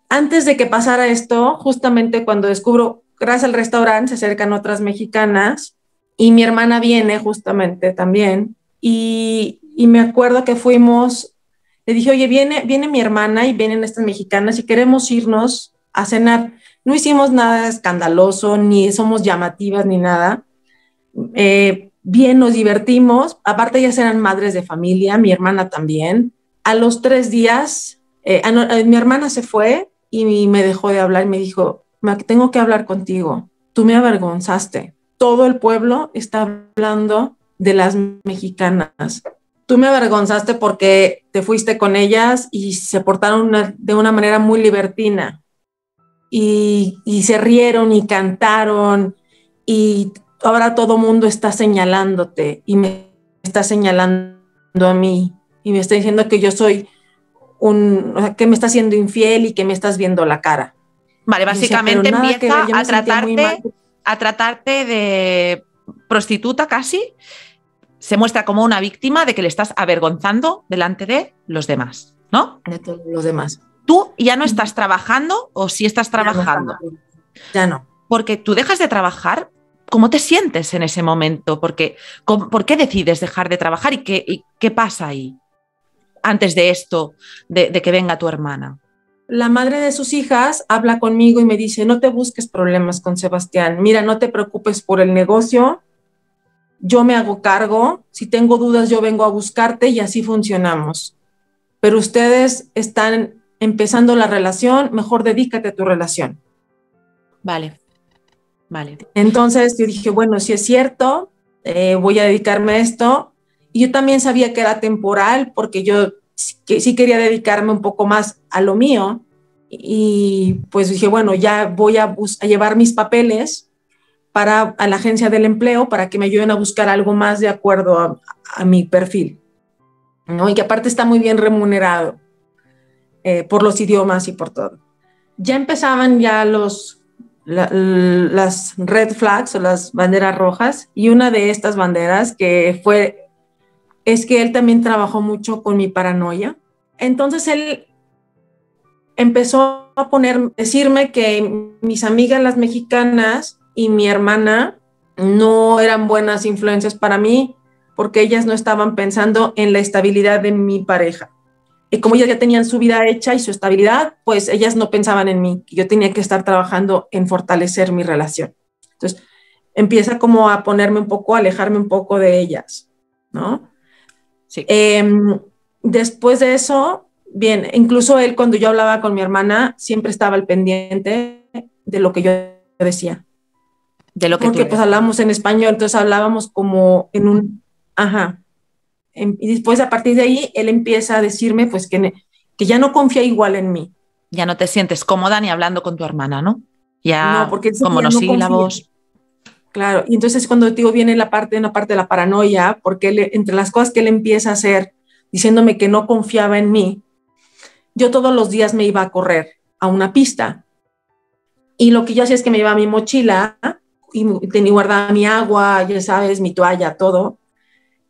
Antes de que pasara esto, justamente cuando descubro, gracias al restaurante, se acercan otras mexicanas y mi hermana viene justamente también. Y me acuerdo que fuimos, le dije, oye, viene mi hermana y vienen estas mexicanas y queremos irnos a cenar. No hicimos nada escandaloso, ni somos llamativas, ni nada. Bien, nos divertimos. Aparte, ellas eran madres de familia, mi hermana también. A los 3 días, mi hermana se fue y me dejó de hablar y me dijo, tengo que hablar contigo. Tú me avergonzaste. Todo el pueblo está hablando de las mexicanas. Tú me avergonzaste porque te fuiste con ellas y se portaron de una manera muy libertina. Y se rieron y cantaron y ahora todo mundo está señalándote y me está señalando a mí y me está diciendo que yo soy que me está haciendo infiel y que me estás viendo la cara. Vale, básicamente empieza a tratarte de prostituta casi. Se muestra como una víctima de que le estás avergonzando delante de los demás, ¿no? De todos los demás. ¿Tú ya no estás trabajando o sí estás trabajando? Ya no. Porque tú dejas de trabajar, ¿cómo te sientes en ese momento? ¿Por qué decides dejar de trabajar y qué pasa ahí antes de esto, de que venga tu hermana? La madre de sus hijas habla conmigo y me dice, no te busques problemas con Sebastián. Mira, no te preocupes por el negocio. Yo me hago cargo. Si tengo dudas, yo vengo a buscarte y así funcionamos. Pero ustedes están empezando la relación, mejor dedícate a tu relación. Vale. Entonces yo dije, bueno, si es cierto, voy a dedicarme a esto. Y yo también sabía que era temporal porque yo sí quería dedicarme un poco más a lo mío. Y pues dije, bueno, ya voy a llevar mis papeles a la agencia del empleo para que me ayuden a buscar algo más de acuerdo a mi perfil, ¿no? Y que aparte está muy bien remunerado por los idiomas y por todo. Ya empezaban ya las red flags o las banderas rojas, y una de estas banderas que fue es que él también trabajó mucho con mi paranoia. Entonces él empezó a decirme que mis amigas las mexicanas y mi hermana no eran buenas influencias para mí porque ellas no estaban pensando en la estabilidad de mi pareja. Y como ellas ya tenían su vida hecha y su estabilidad, pues ellas no pensaban en mí. Yo tenía que estar trabajando en fortalecer mi relación. Entonces, empieza como a ponerme un poco, a alejarme un poco de ellas, ¿no? Sí. Después de eso, bien, incluso él cuando yo hablaba con mi hermana, siempre estaba al pendiente de lo que yo decía. De lo que porque pues hablábamos en español, entonces hablábamos como en un, ajá. Y después a partir de ahí, él empieza a decirme pues que ya no confía igual en mí. Ya no te sientes cómoda ni hablando con tu hermana, ¿no? Ya No, porque él como ya no monosílabos. confía. Claro, y entonces cuando digo viene una parte de la paranoia, porque entre las cosas que él empieza a hacer, diciéndome que no confiaba en mí, yo todos los días me iba a correr a una pista. Y lo que yo hacía es que me llevaba mi mochila y tenía guardada mi agua, ya sabes, mi toalla, todo.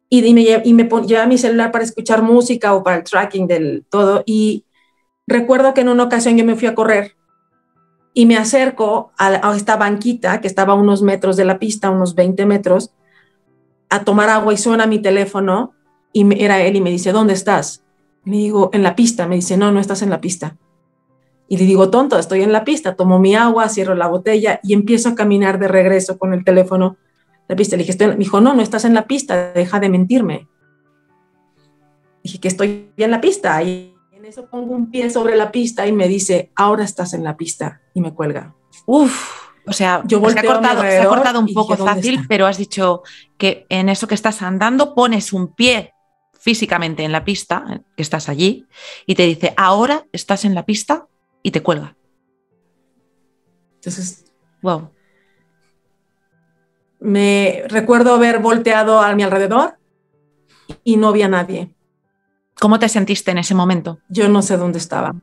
Y me llevaba mi celular para escuchar música o para el tracking del todo. Y recuerdo que en una ocasión yo me fui a correr y me acerco a esta banquita que estaba a unos metros de la pista, unos 20 metros, a tomar agua y suena mi teléfono y era él y me dice, ¿dónde estás? Le digo, en la pista. Me dice, no, no estás en la pista. Y le digo, tonto, estoy en la pista. Tomo mi agua, cierro la botella y empiezo a caminar de regreso con el teléfono. La pista. Le dije, me dijo, no, no estás en la pista, deja de mentirme. Dije que estoy en la pista y en eso pongo un pie sobre la pista y me dice, ahora estás en la pista y me cuelga. Uf, o sea, yo se ha cortado un poco dije, fácil, pero has dicho que en eso que estás andando pones un pie físicamente en la pista, que estás allí, y te dice, ahora estás en la pista y te cuelga. Entonces, wow. Me recuerdo haber volteado a mi alrededor y no había nadie. ¿Cómo te sentiste en ese momento? Yo no sé dónde estaba.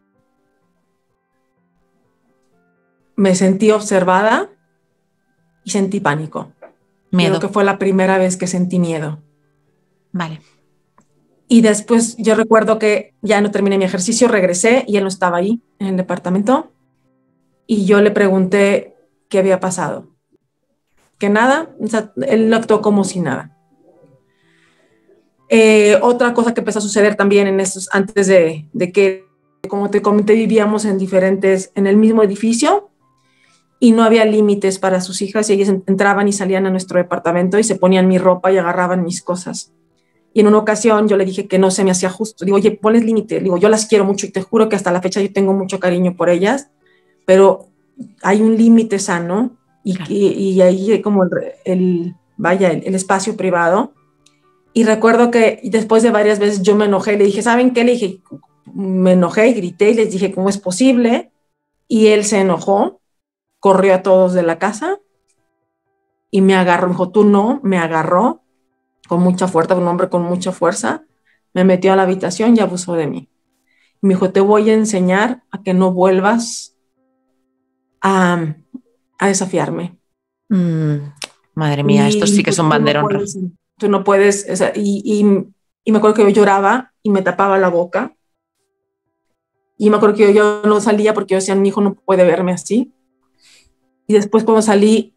Me sentí observada y sentí pánico. Miedo. Creo que fue la primera vez que sentí miedo. Vale. Y después yo recuerdo que ya no terminé mi ejercicio, regresé y él no estaba ahí en el departamento. Y yo le pregunté qué había pasado. Que nada, o sea, él actuó como si nada. Otra cosa que empezó a suceder también en esos, antes de que, como te comenté, vivíamos en el mismo edificio y no había límites para sus hijas y ellas entraban y salían a nuestro departamento y se ponían mi ropa y agarraban mis cosas. Y en una ocasión yo le dije que no se me hacía justo. Digo, oye, ponles límite. Digo, yo las quiero mucho y te juro que hasta la fecha yo tengo mucho cariño por ellas, pero hay un límite sano y, claro. y ahí como el espacio privado. Y recuerdo que después de varias veces yo me enojé, le dije, ¿saben qué? Le dije, me enojé y grité y les dije, ¿cómo es posible? Y él se enojó, corrió a todos de la casa y me agarró, me dijo, tú no, me agarró con mucha fuerza, un hombre con mucha fuerza, me metió a la habitación y abusó de mí. Y me dijo, te voy a enseñar a que no vuelvas a desafiarme. Madre mía, estos sí que son banderón rojo. Tú no puedes, o sea, y me acuerdo que yo lloraba y me tapaba la boca. Y me acuerdo que yo no salía porque yo decía, mi hijo no puede verme así. Y después cuando salí,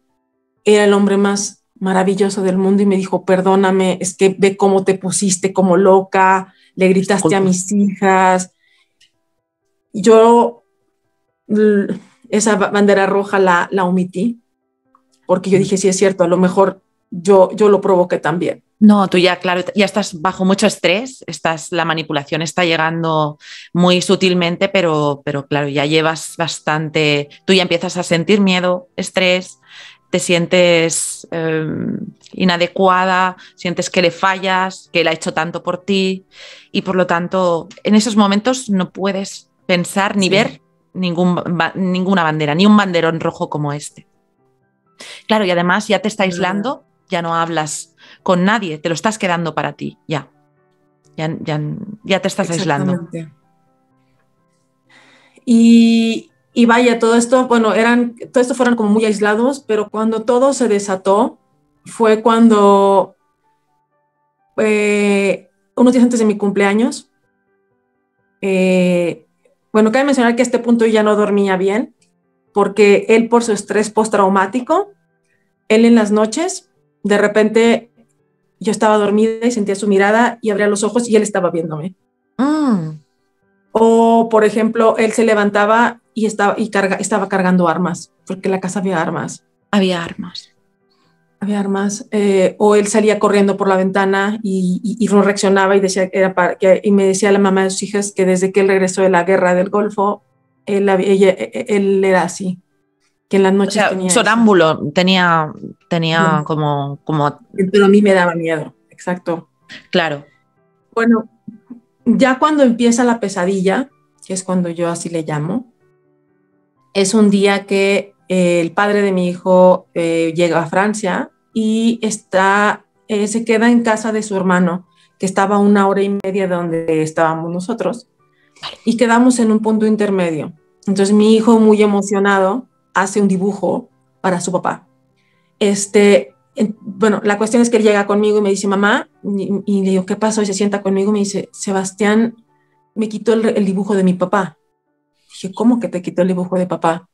era el hombre más maravilloso del mundo y me dijo, perdóname, es que ve cómo te pusiste como loca, le gritaste a mis hijas. Y yo esa bandera roja la omití, porque yo dije, sí es cierto, a lo mejor yo lo provoqué también. No, tú ya, claro, ya estás bajo mucho estrés, la manipulación está llegando muy sutilmente, pero claro, ya llevas bastante, tú ya empiezas a sentir miedo, estrés, te sientes inadecuada, sientes que le fallas, que él ha hecho tanto por ti y por lo tanto en esos momentos no puedes pensar ni ver ninguna bandera, ni un banderón rojo como este. Claro, y además ya te está aislando, ya no hablas con nadie, te lo estás quedando para ti, ya te estás aislando. Y vaya, todo esto fueron como muy aislados, pero cuando todo se desató fue cuando unos días antes de mi cumpleaños. Bueno, cabe mencionar que a este punto ya no dormía bien, porque él, por su estrés postraumático, él en las noches, de repente yo estaba dormida y sentía su mirada y abría los ojos y él estaba viéndome. O, por ejemplo, él se levantaba y estaba cargando armas, porque en la casa había armas. Había armas. Había armas. O él salía corriendo por la ventana y no reaccionaba y, decía que y me decía la mamá de sus hijas que desde que él regresó de la guerra del Golfo, él era así, que en las noches tenía sonámbulo, eso. tenía sí. como... Pero a mí me daba miedo, exacto. Claro. Bueno, ya cuando empieza la pesadilla, que es cuando yo así le llamo, es un día que el padre de mi hijo llega a Francia y se queda en casa de su hermano, que estaba a 1 hora y media de donde estábamos nosotros, y quedamos en un punto intermedio. Entonces mi hijo, muy emocionado, hace un dibujo para su papá. Bueno, la cuestión es que él llega conmigo y me dice, mamá, y le digo, ¿qué pasó? Y se sienta conmigo y me dice, Sebastián me quitó el dibujo de mi papá. Dije, ¿cómo que te quitó el dibujo de papá?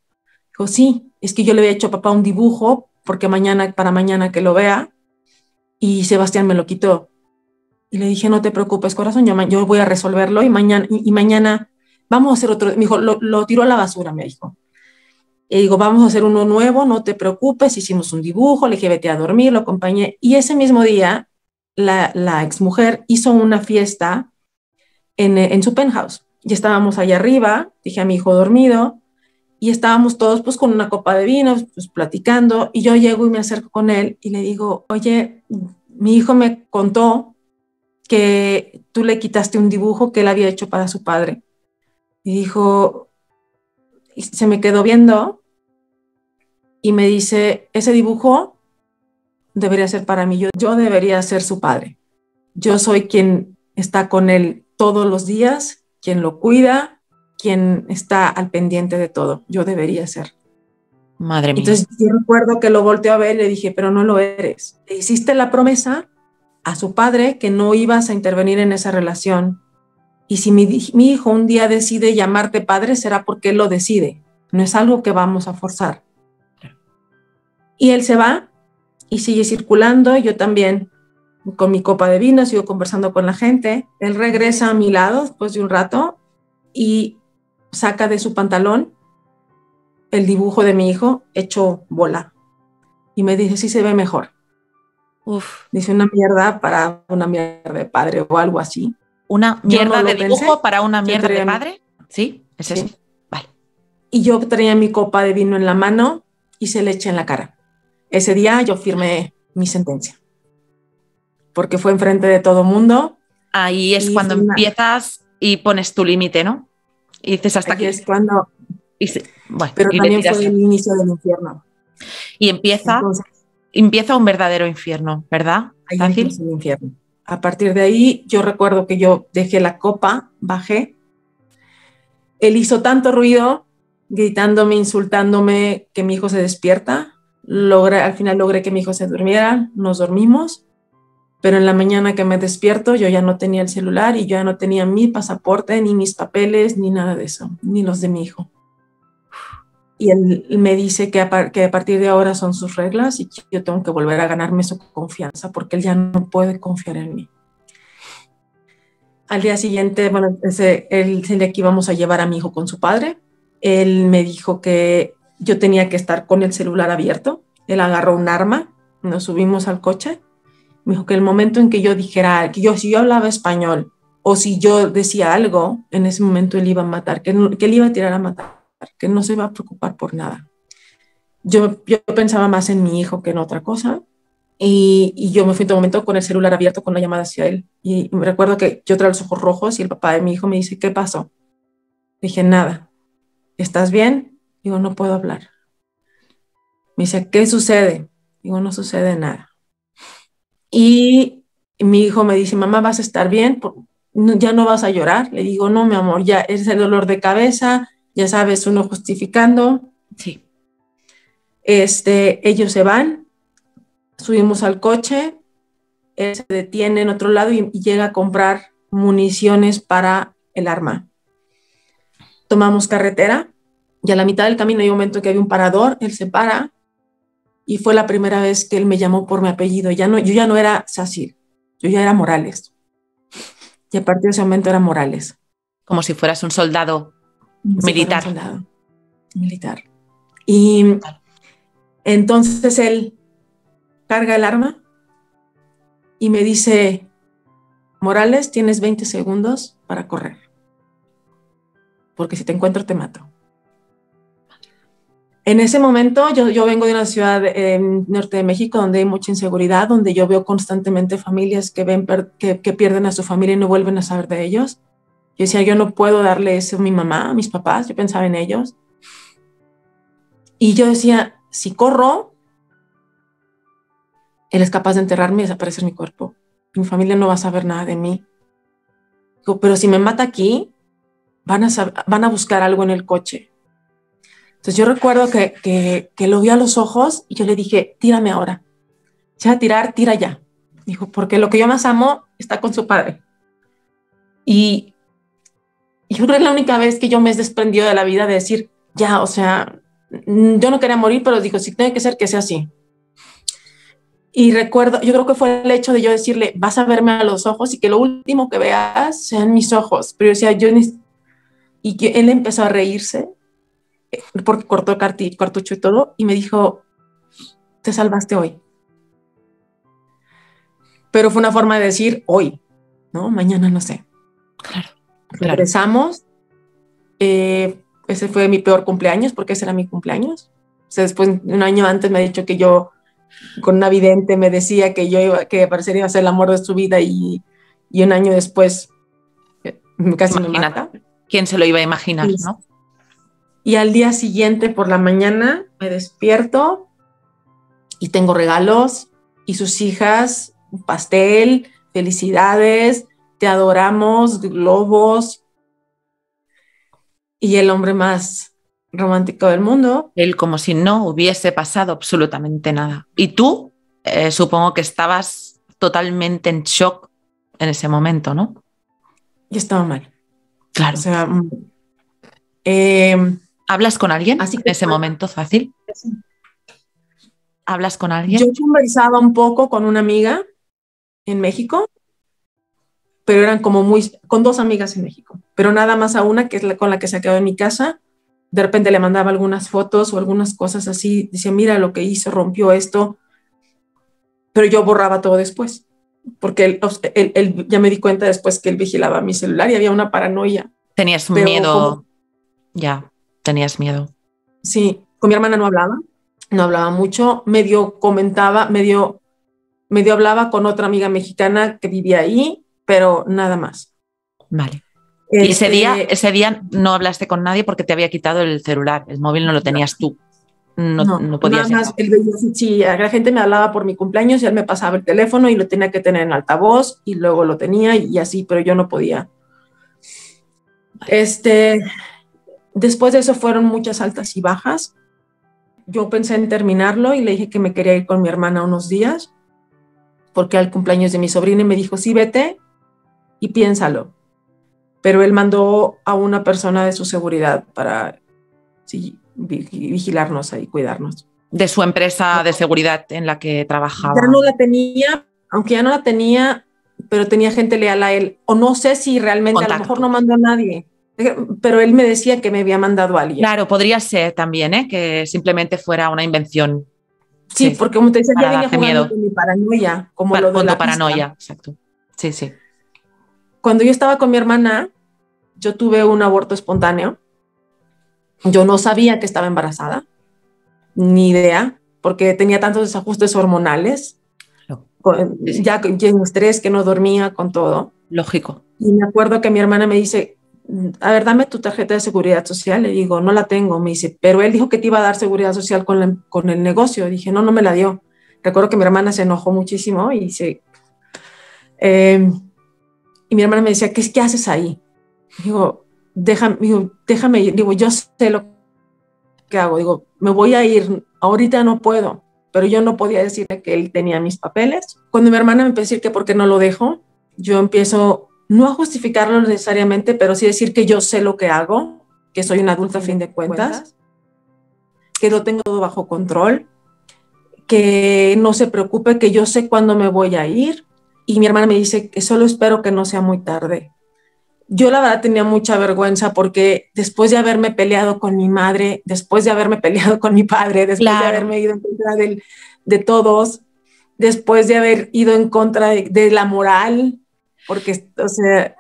Dijo, sí, es que yo le había hecho a papá un dibujo porque para mañana que lo vea, y Sebastián me lo quitó. Y le dije, no te preocupes, corazón, yo voy a resolverlo y mañana vamos a hacer otro. Me dijo, lo tiró a la basura, me dijo. Y digo, vamos a hacer uno nuevo, no te preocupes, hicimos un dibujo, le dije, vete a dormir, lo acompañé. Y ese mismo día, la exmujer hizo una fiesta en su penthouse. Y estábamos allá arriba, dije a mi hijo dormido, y estábamos todos pues con una copa de vino, pues platicando, y yo llego y me acerco con él y le digo, oye, mi hijo me contó que tú le quitaste un dibujo que él había hecho para su padre. Y dijo, y se me quedó viendo y me dice, ese dibujo debería ser para mí, yo debería ser su padre. Yo soy quien está con él todos los días, quien lo cuida, quien está al pendiente de todo. Yo debería ser. Madre mía. Entonces yo recuerdo que lo volteé a ver y le dije, pero no lo eres. Le hiciste la promesa a su padre que no ibas a intervenir en esa relación. Y si mi hijo un día decide llamarte padre, será porque él lo decide. No es algo que vamos a forzar. Y él se va y sigue circulando. Yo también, con mi copa de vino, sigo conversando con la gente. Él regresa a mi lado después de un rato y saca de su pantalón el dibujo de mi hijo hecho bola. Y me dice, sí se ve mejor. Uf. Dice, una mierda para una mierda de padre o algo así. ¿Una mierda de dibujo para una mierda de padre? ¿Sí? ¿Es eso? Sí. Vale. Y yo traía mi copa de vino en la mano y se le eché en la cara. Ese día yo firmé mi sentencia. Porque fue enfrente de todo mundo. Ahí es cuando empiezas y pones tu límite, ¿no? Y dices hasta aquí. Es cuando... Bueno, pero también fue el inicio del infierno. Y empieza un verdadero infierno, ¿verdad? Ahí empieza el infierno. A partir de ahí, yo recuerdo que yo dejé la copa, bajé. Él hizo tanto ruido, gritándome, insultándome, que mi hijo se despierta. Al final logré que mi hijo se durmiera, nos dormimos. Pero en la mañana que me despierto, yo ya no tenía el celular y yo ya no tenía mi pasaporte, ni mis papeles, ni nada de eso, ni los de mi hijo. Y él me dice que a partir de ahora son sus reglas y que yo tengo que volver a ganarme su confianza porque él ya no puede confiar en mí. Al día siguiente, bueno, el día que íbamos a llevar a mi hijo con su padre, él me dijo que yo tenía que estar con el celular abierto. Él agarró un arma, nos subimos al coche. Me dijo que el momento en que yo dijera, si yo hablaba español o si yo decía algo, en ese momento él iba a matar, que él iba a tirar a matar, que no se iba a preocupar por nada. Yo pensaba más en mi hijo que en otra cosa y yo me fui en todo momento con el celular abierto con la llamada hacia él y me recuerdo que yo traía los ojos rojos y el papá de mi hijo me dice, ¿qué pasó? Dije, nada. ¿Estás bien? Digo, no puedo hablar. Me dice, ¿qué sucede? Digo, no sucede nada. Y mi hijo me dice, mamá, ¿vas a estar bien? ¿Ya no vas a llorar? Le digo, no, mi amor, ya es el dolor de cabeza, ya sabes, uno justificando. Sí. Ellos se van, subimos al coche él se detiene en otro lado y llega a comprar municiones para el arma. Tomamos carretera y a la mitad del camino hay un momento que había un parador, él se para y fue la primera vez que él me llamó por mi apellido. Yo ya no era Sacil, yo ya era Morales. Y a partir de ese momento era Morales. Como si fueras un soldado militar. Un soldado militar. Y entonces él carga el arma y me dice, Morales, tienes 20 segundos para correr, porque si te encuentro te mato. En ese momento yo vengo de una ciudad norte de México donde hay mucha inseguridad, donde yo veo constantemente familias que pierden a su familia y no vuelven a saber de ellos. Yo decía, yo no puedo darle eso a mi mamá, a mis papás, yo pensaba en ellos. Y yo decía, si corro, él es capaz de enterrarme y desaparecer mi cuerpo. Mi familia no va a saber nada de mí. Digo, pero si me mata aquí, van a buscar algo en el coche. Entonces yo recuerdo que lo vi a los ojos y yo le dije, tírame ahora. Si vas a tirar, tira ya. Dijo, porque lo que yo más amo está con su padre. Y yo creo que es la única vez que yo me he desprendido de la vida de decir, ya, o sea, yo no quería morir, pero digo, si tiene que ser, que sea así. Y recuerdo, yo creo que fue el hecho de yo decirle, vas a verme a los ojos y que lo último que veas sean mis ojos. Pero yo decía, y que él empezó a reírse porque cortó el cartucho y todo, y me dijo, te salvaste hoy. Pero fue una forma de decir hoy, ¿no? Mañana no sé. Claro. Regresamos. Ese fue mi peor cumpleaños, porque ese era mi cumpleaños. O sea, después, un año antes me ha dicho que yo, con una vidente, me decía que parecería iba a ser el amor de su vida y un año después casi me mata. ¿Quién se lo iba a imaginar, Sí. ¿no? Y al día siguiente, por la mañana, me despierto y tengo regalos y sus hijas, un pastel, felicidades, te adoramos, globos. Y el hombre más romántico del mundo. Él como si no hubiese pasado absolutamente nada. Y tú, supongo que estabas totalmente en shock en ese momento, ¿no? Yo estaba mal. Claro. O sea, ¿hablas con alguien así en ese momento, Sacil? ¿Hablas con alguien? Yo conversaba un poco con una amiga en México, pero eran como con dos amigas en México, pero nada más a una, que es con la que se quedó en mi casa. De repente le mandaba algunas fotos o algunas cosas así, decía, mira lo que hizo, rompió esto, pero yo borraba todo después, porque él ya me di cuenta después que él vigilaba mi celular y había una paranoia. Tenías un miedo, ya, tenías miedo. Sí, con mi hermana no hablaba mucho, medio comentaba, medio hablaba con otra amiga mexicana que vivía ahí, pero nada más. Vale. Y ese día no hablaste con nadie porque te había quitado el celular, el móvil no lo tenías tú. No podías. Nada más, sí, la gente me hablaba por mi cumpleaños y él me pasaba el teléfono y lo tenía que tener en altavoz y luego lo tenía y así, pero yo no podía. Después de eso fueron muchas altas y bajas. Yo pensé en terminarlo y le dije que me quería ir con mi hermana unos días porque era el cumpleaños de mi sobrina y me dijo, sí, vete y piénsalo. Pero él mandó a una persona de su seguridad para vigilarnos y cuidarnos. De su empresa de seguridad en la que trabajaba. Ya no la tenía, aunque ya no la tenía, pero tenía gente leal a él. O no sé si realmente, contacto. A lo mejor no mandó a nadie, pero él me decía que me había mandado a alguien. Claro, podría ser también, que simplemente fuera una invención. Sí, porque como te decía, ya venía jugando miedo. con mi paranoia. Como lo de la paranoia, exacto. Sí, sí. Cuando yo estaba con mi hermana, yo tuve un aborto espontáneo. Yo no sabía que estaba embarazada, ni idea, porque tenía tantos desajustes hormonales, ya en estrés, que no dormía, con todo. Lógico. Y me acuerdo que mi hermana me dice, a ver, dame tu tarjeta de seguridad social. Le digo, no la tengo. Me dice, pero él dijo que te iba a dar seguridad social con el negocio. Dije, no me la dio. Recuerdo que mi hermana se enojó muchísimo y y mi hermana me decía, ¿qué haces ahí? Digo, déjame ir. Digo, yo sé lo que hago. Digo, me voy a ir. Ahorita no puedo. pero yo no podía decirle que él tenía mis papeles. Cuando mi hermana me empezó a decir que por qué no lo dejo, yo empiezo no a justificarlo necesariamente, pero sí decir que yo sé lo que hago, que soy una adulta a fin de cuentas, que lo tengo todo bajo control, que no se preocupe, que yo sé cuándo me voy a ir. Y mi hermana me dice que solo espero que no sea muy tarde. Yo la verdad tenía mucha vergüenza porque después de haberme peleado con mi madre, después de haberme peleado con mi padre, después de haberme ido en contra de todos, después de haber ido en contra de la moral, porque, o sea,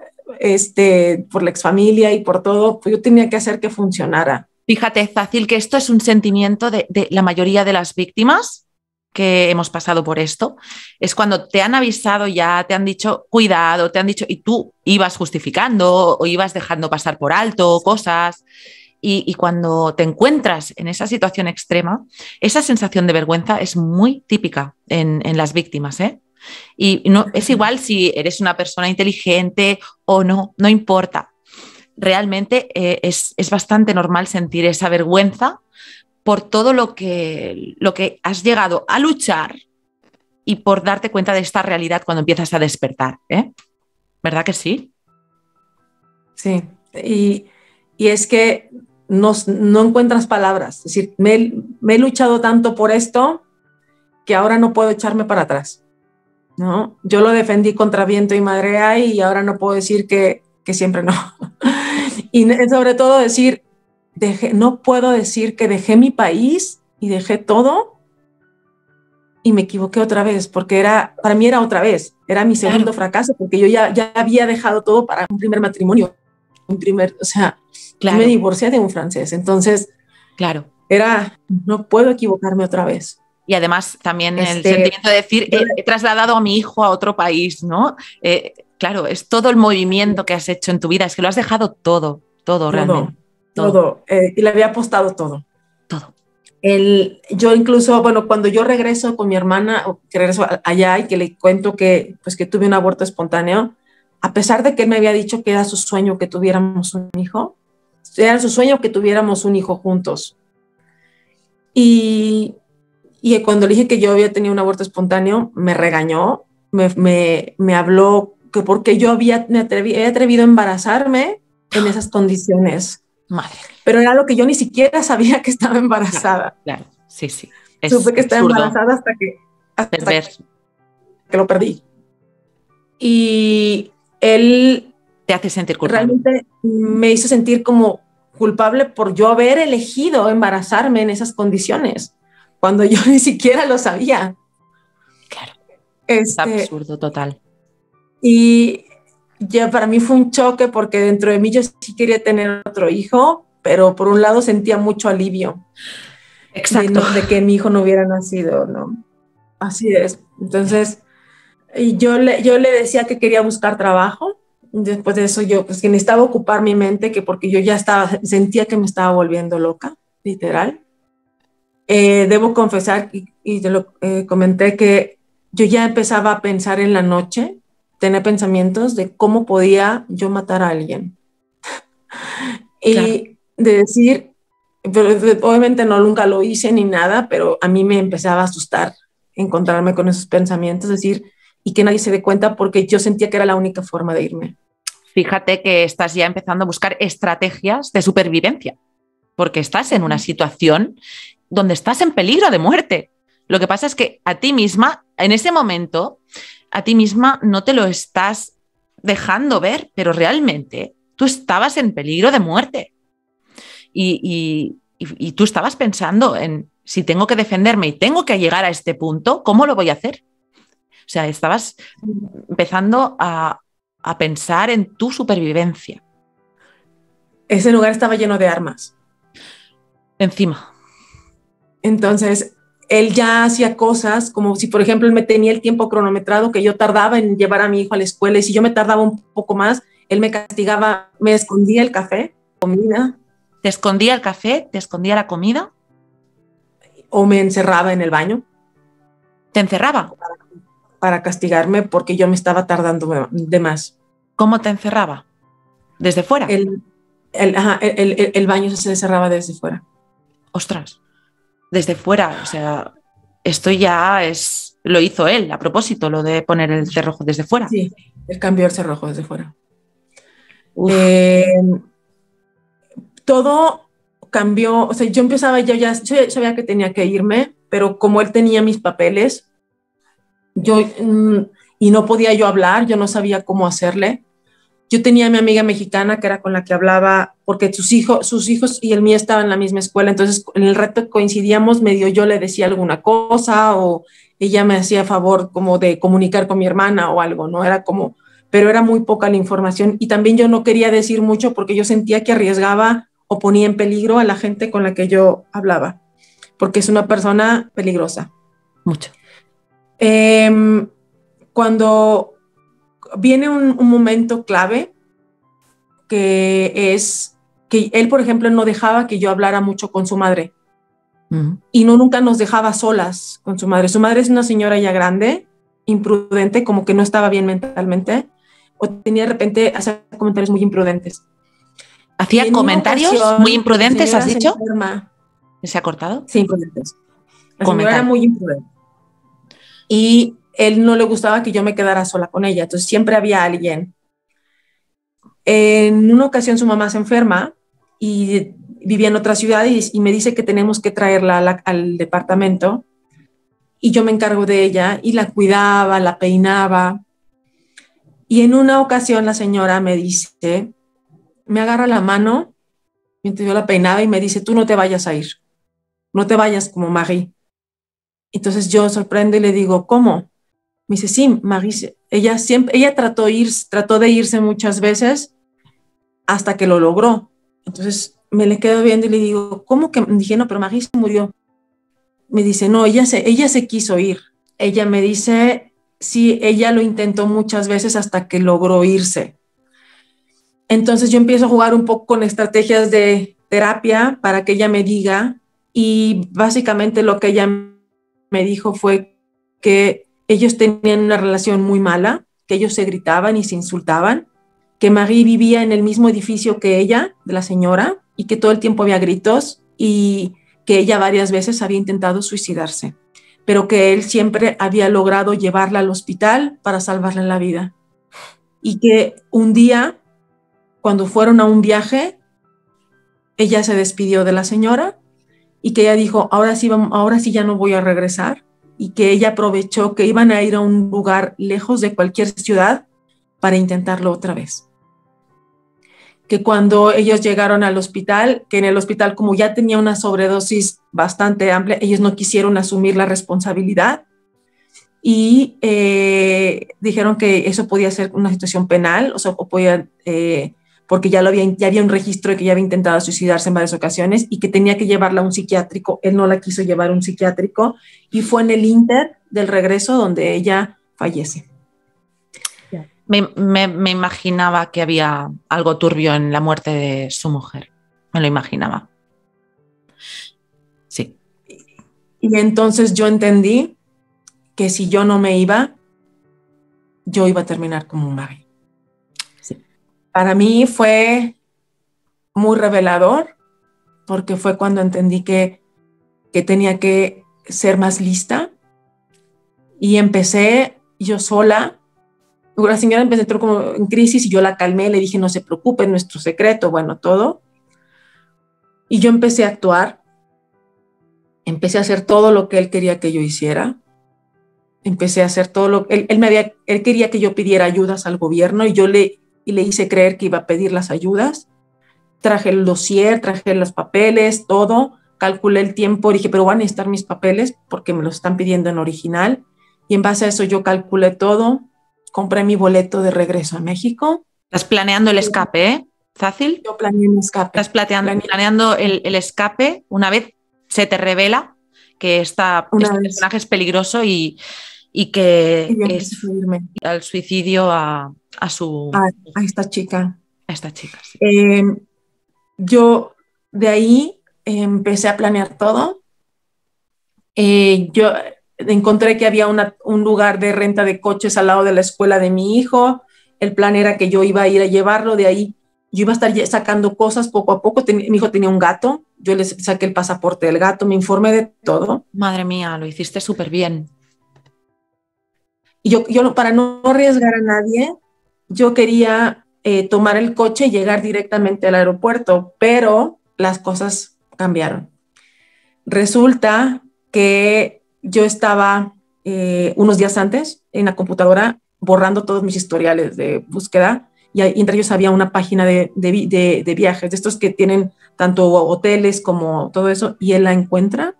por la exfamilia y por todo, pues yo tenía que hacer que funcionara. Fíjate, Zacil, que esto es un sentimiento de la mayoría de las víctimas que hemos pasado por esto. Es cuando te han avisado ya, te han dicho cuidado, te han dicho, y tú ibas justificando o ibas dejando pasar por alto cosas. Y cuando te encuentras en esa situación extrema, esa sensación de vergüenza es muy típica en las víctimas, ¿eh? Y no, es igual si eres una persona inteligente o no, no importa. Realmente es bastante normal sentir esa vergüenza por todo lo que has llegado a luchar y por darte cuenta de esta realidad cuando empiezas a despertar, ¿eh? ¿Verdad que sí? Sí, y es que no encuentras palabras. Es decir, me he luchado tanto por esto que ahora no puedo echarme para atrás, ¿no? Yo lo defendí contra viento y marea y ahora no puedo decir que siempre no. Y sobre todo decir, no puedo decir que dejé mi país y dejé todo y me equivoqué otra vez, porque para mí era otra vez, era mi segundo fracaso, porque yo ya había dejado todo para un primer matrimonio, o sea, yo me divorcié de un francés, entonces, no puedo equivocarme otra vez. Y además también el sentimiento de decir, he trasladado a mi hijo a otro país, ¿no? Claro, es todo el movimiento que has hecho en tu vida, es que lo has dejado todo realmente. Todo. Y le había apostado todo. Todo. Yo incluso, bueno, cuando yo regreso con mi hermana, que regreso allá y que le cuento que tuve un aborto espontáneo, a pesar de que él me había dicho que era su sueño que tuviéramos un hijo, era su sueño que tuviéramos un hijo juntos. Y cuando le dije que yo había tenido un aborto espontáneo, me regañó, me habló que porque yo me había atrevido a embarazarme en esas condiciones. Madre. Pero era lo que yo ni siquiera sabía que estaba embarazada. Claro. Sí. Supe que estaba embarazada hasta que lo perdí. Y él te hace sentir culpable. Realmente me hizo sentir como culpable por yo haber elegido embarazarme en esas condiciones, cuando yo ni siquiera lo sabía. Claro. Es absurdo total. Y ya para mí fue un choque porque dentro de mí yo sí quería tener otro hijo, pero por un lado sentía mucho alivio. Exacto. De que mi hijo no hubiera nacido, ¿no? Así es. Entonces, yo le decía que quería buscar trabajo. Después de eso yo que necesitaba ocupar mi mente, que porque yo ya sentía que me estaba volviendo loca, literal. Debo confesar, y te lo comenté, que yo ya empezaba a pensar en la noche, tener pensamientos de cómo podía yo matar a alguien. Y de decir, pero obviamente nunca lo hice ni nada, pero a mí me empezaba a asustar encontrarme con esos pensamientos, decir, y que nadie se dé cuenta porque yo sentía que era la única forma de irme. Fíjate que estás ya empezando a buscar estrategias de supervivencia, porque estás en una situación donde estás en peligro de muerte. Lo que pasa es que a ti misma, en ese momento, a ti misma no te lo estás dejando ver, pero realmente tú estabas en peligro de muerte. Y tú estabas pensando en si tengo que defenderme y tengo que llegar a este punto, ¿cómo lo voy a hacer? O sea, estabas empezando a pensar en tu supervivencia. Ese lugar estaba lleno de armas. Encima. Entonces, él ya hacía cosas como si, por ejemplo, él me tenía el tiempo cronometrado que yo tardaba en llevar a mi hijo a la escuela, y si yo me tardaba un poco más, él me castigaba, me escondía el café, comida. ¿Te escondía el café? ¿Te escondía la comida? O me encerraba en el baño. ¿Te encerraba? Para castigarme porque yo me estaba tardando de más. ¿Cómo te encerraba? ¿Desde fuera? El baño se cerraba desde fuera. Ostras, desde fuera, o sea, esto ya lo hizo él a propósito, lo de poner el cerrojo desde fuera. Sí, él cambió el cerrojo desde fuera. Todo cambió, o sea, yo empezaba, yo sabía que tenía que irme, pero como él tenía mis papeles, y no podía yo hablar, yo no sabía cómo hacerle. Yo tenía a mi amiga mexicana que era con la que hablaba, porque sus hijos y el mío estaban en la misma escuela, entonces en el rato que coincidíamos, medio yo le decía alguna cosa o ella me hacía favor como de comunicar con mi hermana o algo, ¿no? Era como, pero era muy poca la información y también yo no quería decir mucho porque yo sentía que arriesgaba o ponía en peligro a la gente con la que yo hablaba, porque es una persona peligrosa. Mucho. Cuando viene un momento clave que es que él, por ejemplo, no dejaba que yo hablara mucho con su madre. Y nunca nos dejaba solas con su madre. Su madre es una señora ya grande, imprudente, como que no estaba bien mentalmente, o tenía de repente hacer comentarios muy imprudentes. ¿Hacía comentarios muy imprudentes, has dicho? ¿Se ha cortado? Sí, imprudentes. La señora era muy imprudente. Y él no le gustaba que yo me quedara sola con ella, entonces siempre había alguien. En una ocasión su mamá se enferma y vivía en otra ciudad y me dice que tenemos que traerla al departamento y yo me encargo de ella y la cuidaba, la peinaba. Y en una ocasión la señora me dice, me agarra la mano mientras yo la peinaba y me dice, tú no te vayas a ir, no te vayas como Marie. Entonces yo sorprendo y le digo, ¿cómo? Me dice, sí, Marie, ella trató de irse muchas veces hasta que lo logró. Entonces me le quedo viendo y le digo, ¿cómo que? Dije, no, pero Marie se murió. Me dice, no, ella se quiso ir. Ella me dice, sí, ella lo intentó muchas veces hasta que logró irse. Entonces yo empiezo a jugar un poco con estrategias de terapia para que ella me diga, y básicamente lo que ella me dijo fue que ellos tenían una relación muy mala, que ellos se gritaban y se insultaban, que Marie vivía en el mismo edificio que ella, de la señora, y que todo el tiempo había gritos y que ella varias veces había intentado suicidarse, pero que él siempre había logrado llevarla al hospital para salvarle la vida. Y que un día, cuando fueron a un viaje, ella se despidió de la señora y que ella dijo, ahora sí ya no voy a regresar, y que ella aprovechó que iban a ir a un lugar lejos de cualquier ciudad para intentarlo otra vez. Que cuando ellos llegaron al hospital, que en el hospital como ya tenía una sobredosis bastante amplia, ellos no quisieron asumir la responsabilidad y dijeron que eso podía ser una situación penal, o sea, porque ya había un registro de que ya había intentado suicidarse en varias ocasiones y que tenía que llevarla a un psiquiátrico. Él no la quiso llevar a un psiquiátrico y fue en el inter del regreso donde ella fallece. Me imaginaba que había algo turbio en la muerte de su mujer. Me lo imaginaba. Sí. Y entonces yo entendí que si yo no me iba, yo iba a terminar como Marie. Sí. Para mí fue muy revelador, porque fue cuando entendí que tenía que ser más lista y empecé yo sola. La señora entró como en crisis y yo la calmé, le dije, no se preocupe, nuestro secreto, bueno, todo. Y yo empecé a actuar, empecé a hacer todo lo que él quería que yo hiciera. Empecé a hacer todo lo que él quería que yo pidiera ayudas al gobierno y le hice creer que iba a pedir las ayudas. Traje el dossier, traje los papeles, todo, calculé el tiempo, dije, pero van a necesitar mis papeles porque me los están pidiendo en original. Y en base a eso yo calculé todo, compré mi boleto de regreso a México. ¿Estás planeando el escape, Zácil? Yo planeé mi escape. ¿Estás planeando el escape una vez se te revela que este personaje es peligroso y que es al suicidio a esta chica? A esta chica, sí. Yo de ahí empecé a planear todo. Yo encontré que había un lugar de renta de coches al lado de la escuela de mi hijo. El plan era que yo iba a ir a llevarlo. De ahí yo iba a estar sacando cosas poco a poco. Mi hijo tenía un gato yo les saqué el pasaporte del gato, me informé de todo. Madre mía, lo hiciste súper bien. Y yo para no arriesgar a nadie, yo quería tomar el coche y llegar directamente al aeropuerto, pero las cosas cambiaron. Resulta que yo estaba unos días antes en la computadora borrando todos mis historiales de búsqueda y entre ellos había una página de viajes, de estos que tienen tanto hoteles como todo eso, y él la encuentra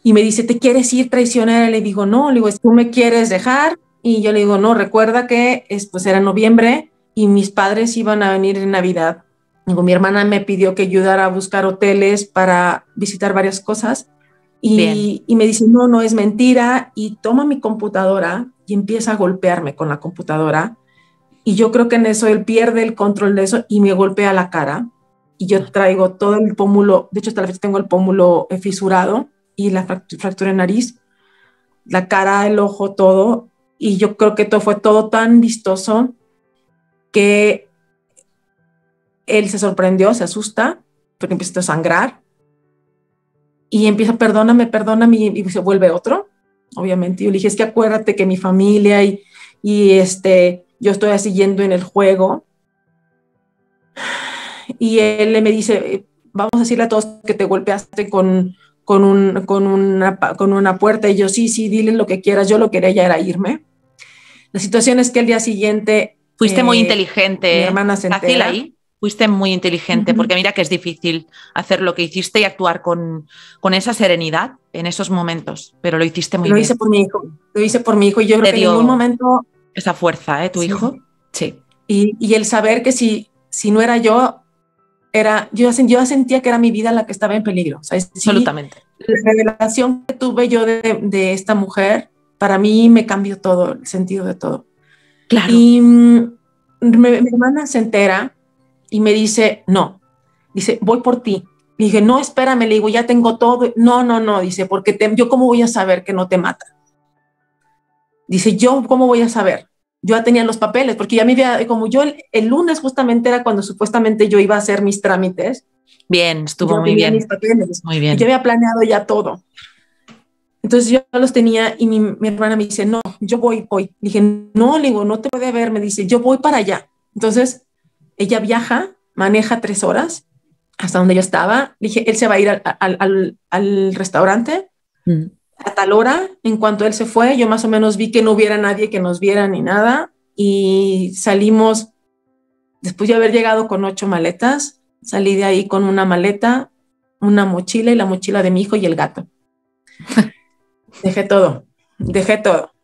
y me dice, ¿te quieres ir, traicionera? Le digo, no, le digo, ¿tú me quieres dejar? Y yo le digo, no, recuerda que pues era noviembre y mis padres iban a venir en Navidad. Digo, mi hermana me pidió que ayudara a buscar hoteles para visitar varias cosas y me dice, no, no es mentira, y toma mi computadora y empieza a golpearme con la computadora, y yo creo que en eso él pierde el control de eso y me golpea la cara, y yo traigo todo el pómulo, de hecho hasta la fecha tengo el pómulo fisurado y la fractura en nariz, la cara, el ojo, todo, y yo creo que todo fue todo tan vistoso que él se sorprendió, se asusta, porque empieza a sangrar, y empieza, perdóname, perdóname, y se vuelve otro, obviamente. Yo le dije, es que acuérdate que mi familia y yo estoy siguiendo en el juego. Y él me dice, vamos a decirle a todos que te golpeaste con una puerta. Y yo, sí, dile lo que quieras, yo lo que quería ya era irme. La situación es que el día siguiente... Fuiste muy inteligente. Mi hermana se entera. Ahí. Fuiste muy inteligente, porque mira que es difícil hacer lo que hiciste y actuar con esa serenidad en esos momentos, pero lo hiciste muy bien. Lo hice por mi hijo, y yo creo que en ningún momento... Esa fuerza, ¿tu hijo? Sí. Y el saber que si no era yo, yo ya sentía que era mi vida la que estaba en peligro. O sea, absolutamente. La revelación que tuve yo de esta mujer, para mí me cambió todo, el sentido de todo. Claro. Y mi hermana se entera y me dice, no, dice, voy por ti. Le dije, no, espérame, le digo, ya tengo todo. No, dice, porque yo cómo voy a saber que no te mata. Dice, yo cómo voy a saber. Yo ya tenía los papeles, porque ya me había, como yo el lunes justamente era cuando supuestamente yo iba a hacer mis trámites. Bien, estuvo muy bien. Mis papeles, muy bien. Y yo había planeado ya todo. Entonces yo los tenía y mi hermana me dice, no, yo voy. Dije, no, le digo, no te puede ver. Me dice, yo voy para allá. Entonces ella viaja, maneja 3 horas hasta donde yo estaba. Dije, él se va a ir al restaurante a tal hora. En cuanto él se fue, yo más o menos vi que no hubiera nadie que nos viera ni nada. Y salimos, después de haber llegado con 8 maletas, salí de ahí con una maleta, una mochila y la mochila de mi hijo y el gato. Dejé todo.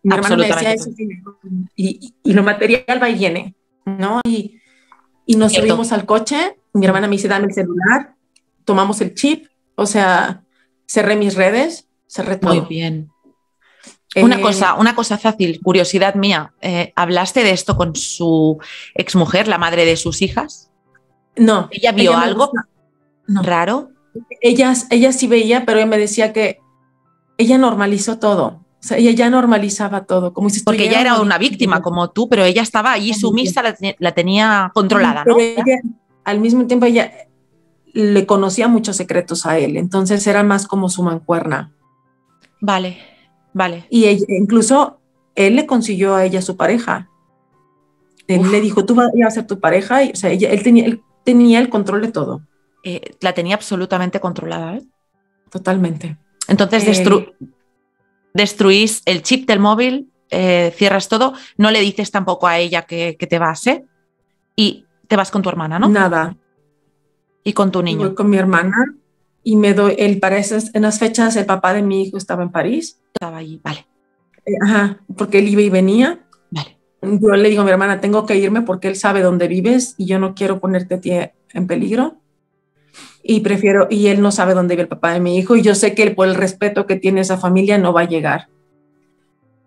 Mi hermana me decía eso y lo material va y viene, ¿no? Y nos subimos al coche, mi hermana me dice, dame el celular, tomamos el chip, o sea, cerré mis redes, cerré todo. Muy bien. Una cosa fácil, curiosidad mía, ¿hablaste de esto con su exmujer, la madre de sus hijas? No. ¿Ella vio algo raro? Ella sí veía, pero ella me decía que ella normalizó todo. O sea, ella ya normalizaba todo. Como si porque ella era una víctima como tú, pero ella estaba allí sumisa, la tenía controlada, ¿no? Pero ella, al mismo tiempo, ella le conocía muchos secretos a él, entonces era más como su mancuerna. Vale. Y ella, incluso él le consiguió a ella su pareja. Él le dijo, tú vas a ser tu pareja. Y, o sea, él tenía el control de todo. La tenía absolutamente controlada, ¿eh? Totalmente. Entonces destruís el chip del móvil, cierras todo, no le dices tampoco a ella que te vas, ¿eh? Y te vas con tu hermana, ¿no? Nada. Y con tu niño. Voy con mi hermana y me doy, en las fechas el papá de mi hijo estaba en París. Estaba allí, vale. Porque él iba y venía. Vale. Yo le digo a mi hermana, tengo que irme porque él sabe dónde vives y yo no quiero ponerte a ti en peligro. Y él no sabe dónde vive el papá de mi hijo y yo sé que él, por el respeto que tiene esa familia, no va a llegar.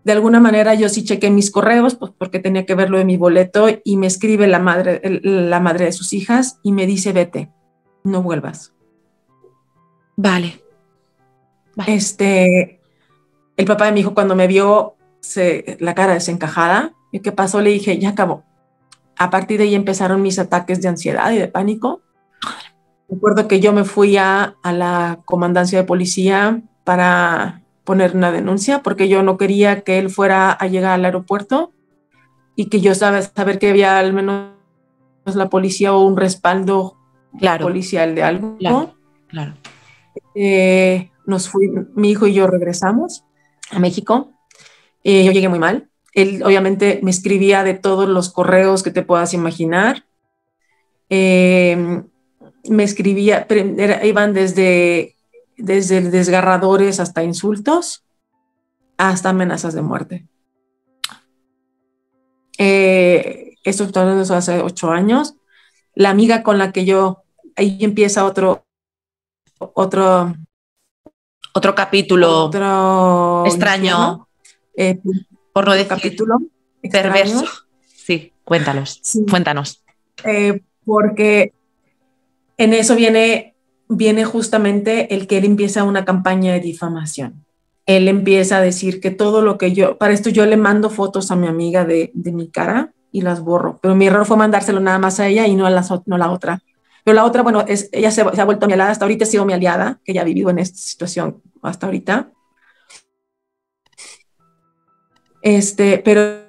De alguna manera yo sí chequé mis correos, pues porque tenía que ver lo de mi boleto, y me escribe la madre de sus hijas y me dice, vete, no vuelvas. Vale. El papá de mi hijo, cuando me vio la cara desencajada, ¿y qué pasó? Le dije, ya acabó. A partir de ahí empezaron mis ataques de ansiedad y de pánico. Recuerdo que yo me fui a la comandancia de policía para poner una denuncia porque yo no quería que él fuera a llegar al aeropuerto y que yo saber que había al menos la policía o un respaldo policial de algo. Claro. Mi hijo y yo regresamos a México. Yo llegué muy mal. Él obviamente me escribía de todos los correos que te puedas imaginar. Me escribía, iban desde desgarradores hasta insultos, hasta amenazas de muerte. Esto hace 8 años. La amiga con la que ahí empieza otro capítulo extraño, por no decir capítulo perverso. Extraño. Sí, cuéntanos. Sí. Cuéntanos. Porque en eso viene justamente el que él empieza una campaña de difamación. Él empieza a decir que todo lo que para esto yo le mando fotos a mi amiga de mi cara y las borro, pero mi error fue mandárselo nada más a ella y no a la otra. Pero la otra, bueno, ella se ha vuelto mi aliada, hasta ahorita ha sido mi aliada, que ya ha vivido en esta situación hasta ahorita. Pero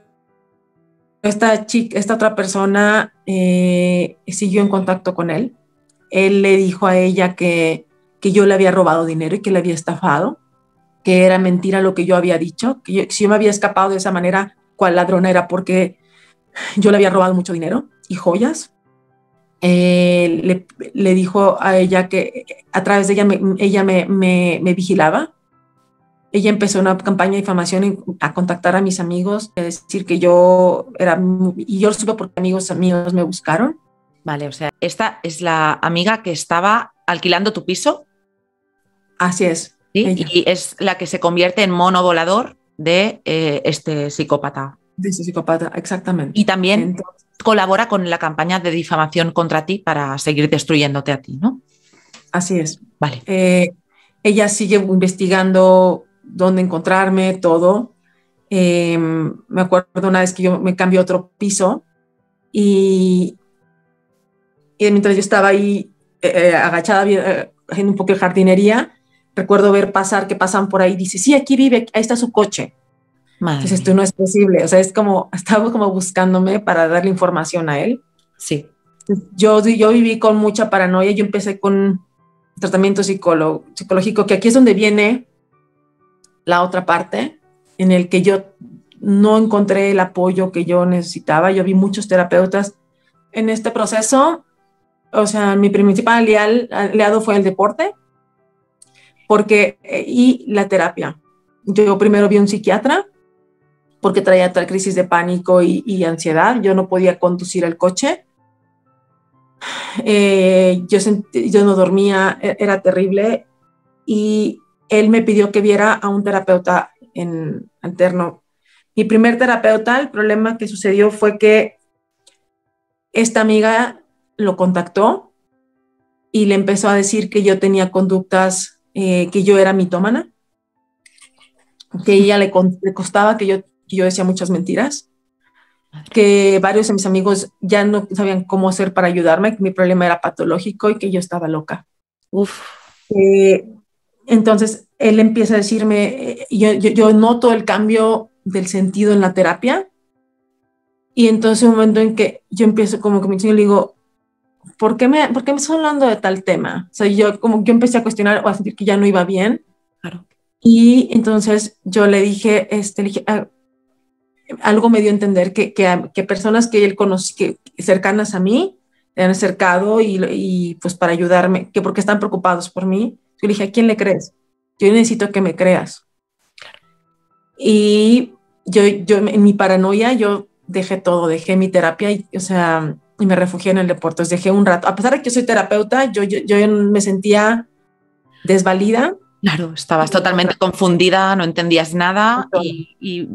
esta otra persona siguió en contacto con él. Él le dijo a ella que yo le había robado dinero y que le había estafado, que era mentira lo que yo había dicho, que si yo me había escapado de esa manera, cual ladrona era porque yo le había robado mucho dinero y joyas. Le dijo a ella que a través de ella me vigilaba. Ella empezó una campaña de difamación a contactar a mis amigos, a decir que yo era, y yo lo supe porque amigos míos me buscaron. Vale, o sea, esta es la amiga que estaba alquilando tu piso. Así es. ¿Sí? Y es la que se convierte en mono volador de este psicópata. De ese psicópata, exactamente. Y también colabora con la campaña de difamación contra ti para seguir destruyéndote a ti, ¿no? Así es. Vale. Ella sigue investigando dónde encontrarme, todo. Me acuerdo una vez que yo me cambié a otro piso y mientras yo estaba ahí agachada haciendo un poco de jardinería, recuerdo ver que pasan por ahí, dice, sí, aquí vive, ahí está su coche. Madre Entonces esto no es posible, o sea, estaba como buscándome para darle información a él. Sí. Yo viví con mucha paranoia, yo empecé con tratamiento psicológico, que aquí es donde viene la otra parte, en el que yo no encontré el apoyo que yo necesitaba. Yo vi muchos terapeutas en este proceso. O sea, mi principal aliado fue el deporte y la terapia. Yo primero vi un psiquiatra porque traía tal crisis de pánico y ansiedad. Yo no podía conducir el coche. Yo no dormía, era terrible. Y él me pidió que viera a un terapeuta alterno. Mi primer terapeuta, el problema que sucedió fue que esta amiga lo contactó y le empezó a decir que yo tenía conductas, que yo era mitómana, que a ella le costaba que yo decía muchas mentiras, que varios de mis amigos ya no sabían cómo hacer para ayudarme, que mi problema era patológico y que yo estaba loca. Entonces él empieza a decirme, yo noto el cambio del sentido en la terapia, y entonces un momento en que yo empiezo como que le digo, ¿por qué me estás hablando de tal tema? O sea, yo empecé a cuestionar o a sentir que ya no iba bien. Claro. Y entonces yo le dije, algo me dio a entender que personas que él conoce, que cercanas a mí, le han acercado y pues para ayudarme, que porque están preocupados por mí. Yo le dije, ¿a quién le crees? Yo necesito que me creas. Y yo en mi paranoia, yo dejé todo, dejé mi terapia y me refugié en el deporte. Entonces dejé un rato. A pesar de que yo soy terapeuta, yo me sentía desvalida. Claro, estabas totalmente confundida, no entendías nada y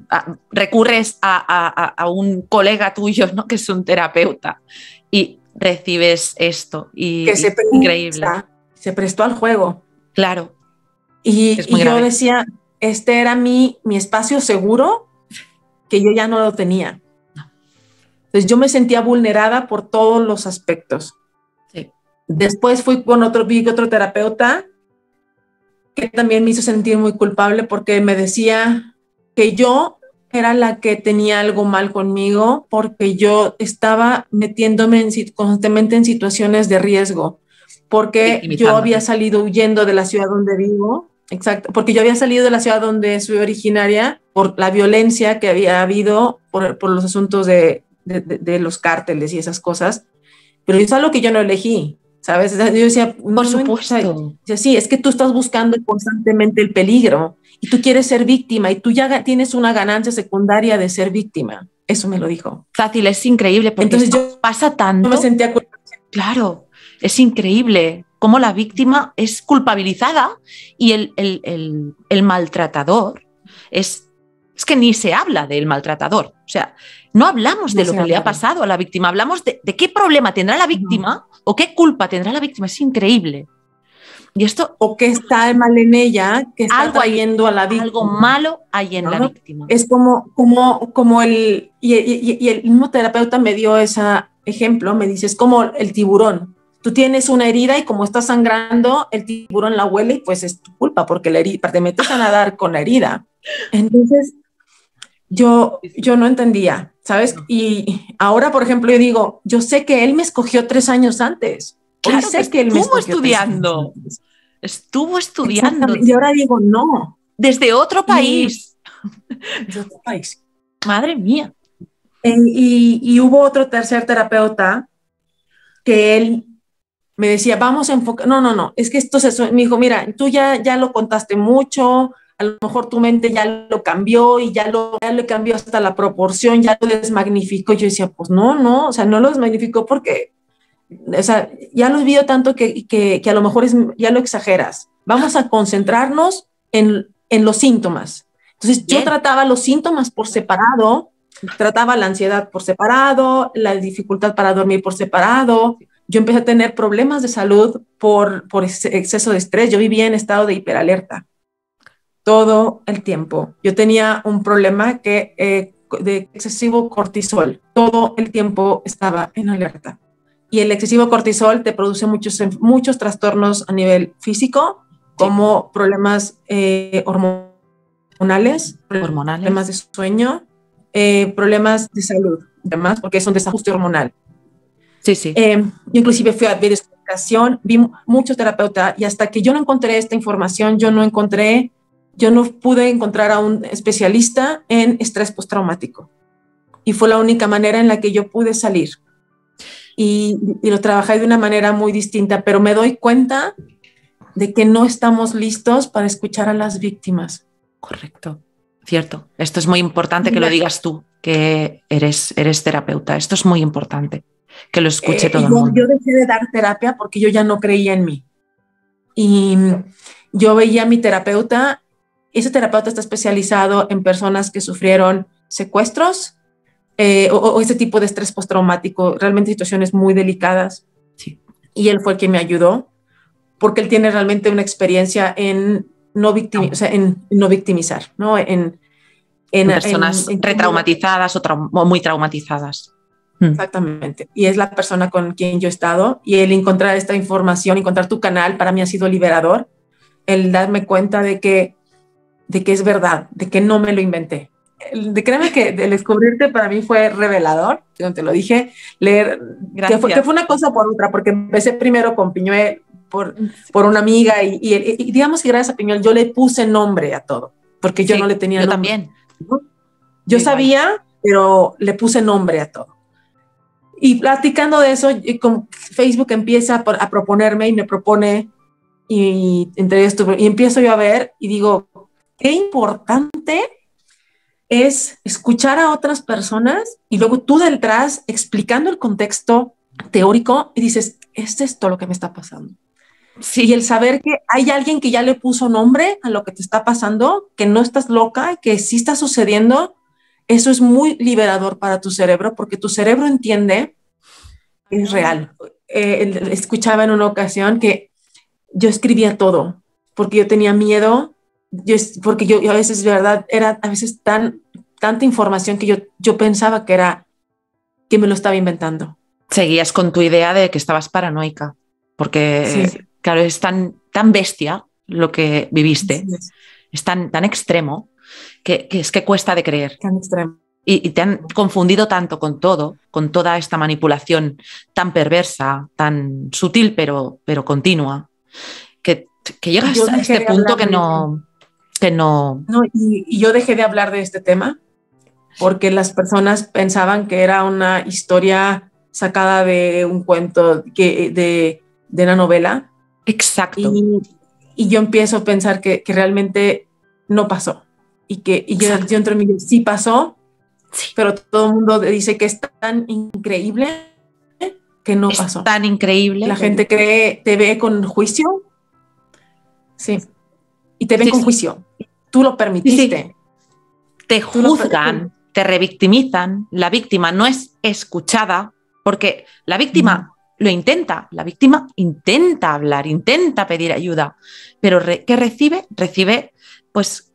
recurres a un colega tuyo, ¿no? Que es un terapeuta, y recibes esto. Increíble. Se prestó al juego. Claro. Y yo decía, este era mi espacio seguro, que yo ya no lo tenía. Entonces yo me sentía vulnerada por todos los aspectos. Sí. Después vi otro terapeuta que también me hizo sentir muy culpable porque me decía que yo era la que tenía algo mal conmigo porque yo estaba metiéndome constantemente en situaciones de riesgo, porque yo había salido huyendo de la ciudad donde vivo, exacto, porque yo había salido de la ciudad donde soy originaria por la violencia que había habido por los asuntos de los cárteles y esas cosas, pero eso es algo que yo no elegí. ¿Sabes? Yo decía, por supuesto. Sí, es que tú estás buscando constantemente el peligro y tú quieres ser víctima y tú ya tienes una ganancia secundaria de ser víctima. Eso me lo dijo. Fácil, es increíble porque entonces yo pasa tanto. No me sentía culpable. Claro, es increíble cómo la víctima es culpabilizada y el maltratador es que ni se habla del maltratador. O sea, no hablamos de lo que le ha pasado a la víctima, hablamos de qué problema tendrá la víctima o qué culpa tendrá la víctima. Es increíble. Y esto, o qué está mal en ella, que está trayendo a la víctima. Algo malo hay en la víctima. Es como el mismo terapeuta me dio ese ejemplo, me dice, es como el tiburón. Tú tienes una herida y como está sangrando, el tiburón la huele y pues es tu culpa porque te metes a nadar con la herida. Entonces, yo no entendía, ¿sabes? Y ahora, por ejemplo, yo digo, yo sé que él me escogió 3 años antes. Claro, sé que él me escogió estudiando. Estuvo estudiando. Y ahora digo, no. Desde otro país. Desde otro país. Madre mía. Y hubo otro tercer terapeuta que él me decía, vamos a enfocar. No, es que esto me dijo, mira, tú ya lo contaste mucho, a lo mejor tu mente ya lo cambió y ya le cambió hasta la proporción, ya lo desmagnificó. Yo decía, pues no, o sea, no lo desmagnificó porque, o sea, ya lo vio tanto que a lo mejor ya lo exageras. Vamos a concentrarnos en los síntomas. Entonces, yo trataba los síntomas por separado, trataba la ansiedad por separado, la dificultad para dormir por separado. Yo empecé a tener problemas de salud por exceso de estrés. Yo vivía en estado de hiperalerta todo el tiempo. Yo tenía un problema de excesivo cortisol. Todo el tiempo estaba en alerta. Y el excesivo cortisol te produce muchos trastornos a nivel físico, como problemas hormonales, problemas de sueño, problemas de salud, además, porque es un desajuste hormonal. Sí. Yo inclusive fui a ver explicación, vi muchos terapeutas y hasta que yo no encontré esta información, yo no pude encontrar a un especialista en estrés postraumático. Y fue la única manera en la que yo pude salir. Y lo trabajé de una manera muy distinta, pero me doy cuenta de que no estamos listos para escuchar a las víctimas. Correcto, cierto. Esto es muy importante que lo digas tú, que eres terapeuta. Esto es muy importante, que lo escuche todo el mundo. Yo dejé de dar terapia porque yo ya no creía en mí. Y yo veía a mi terapeuta. Ese terapeuta está especializado en personas que sufrieron secuestros o ese tipo de estrés postraumático, realmente situaciones muy delicadas. Sí. Y él fue el que me ayudó, porque él tiene realmente una experiencia en no victimizar, ¿no? En personas retraumatizadas o muy traumatizadas. Exactamente. Y es la persona con quien yo he estado. Y el encontrar esta información, encontrar tu canal, para mí ha sido liberador. El darme cuenta de que es verdad, de que no me lo inventé. Créeme que el descubrirte para mí fue revelador, te lo dije, leer, que fue una cosa por otra, porque empecé primero con Piñuel por una amiga y digamos que gracias a Piñuel yo le puse nombre a todo, porque yo no le tenía nombre. También. ¿No? Yo sabía, pero le puse nombre a todo. Y platicando de eso, Facebook empieza a proponerme y me propone, y entre esto, y empiezo yo a ver y digo, qué importante es escuchar a otras personas y luego tú detrás explicando el contexto teórico y dices, es esto lo que me está pasando. Sí. Y el saber que hay alguien que ya le puso nombre a lo que te está pasando, que no estás loca, que sí está sucediendo, eso es muy liberador para tu cerebro, porque tu cerebro entiende que es real. Escuchaba en una ocasión que yo escribía todo, porque yo tenía miedo, porque yo a veces, de verdad, era a veces tanta información que yo pensaba que me lo estaba inventando. Seguías con tu idea de que estabas paranoica. porque, Sí. claro, es tan bestia lo que viviste, es tan extremo, que es que cuesta de creer. Tan extremo. Y te han confundido tanto con todo, con toda esta manipulación tan perversa, tan sutil, pero continua, que llegas Yo a dejé este de punto hablar que no... No, y yo dejé de hablar de este tema porque las personas pensaban que era una historia sacada de un cuento, de una novela. Exacto. Y yo empiezo a pensar que realmente no pasó. Y yo entre mí, sí pasó, sí, pero todo el mundo dice que es tan increíble que no pasó. Es tan increíble. La gente te ve con juicio. Sí. Y te ven Sí, con sí. juicio. Tú lo permitiste. Sí, sí. Te juzgan, te revictimizan. La víctima no es escuchada porque la víctima lo intenta. La víctima intenta hablar, intenta pedir ayuda, pero ¿qué recibe? Recibe pues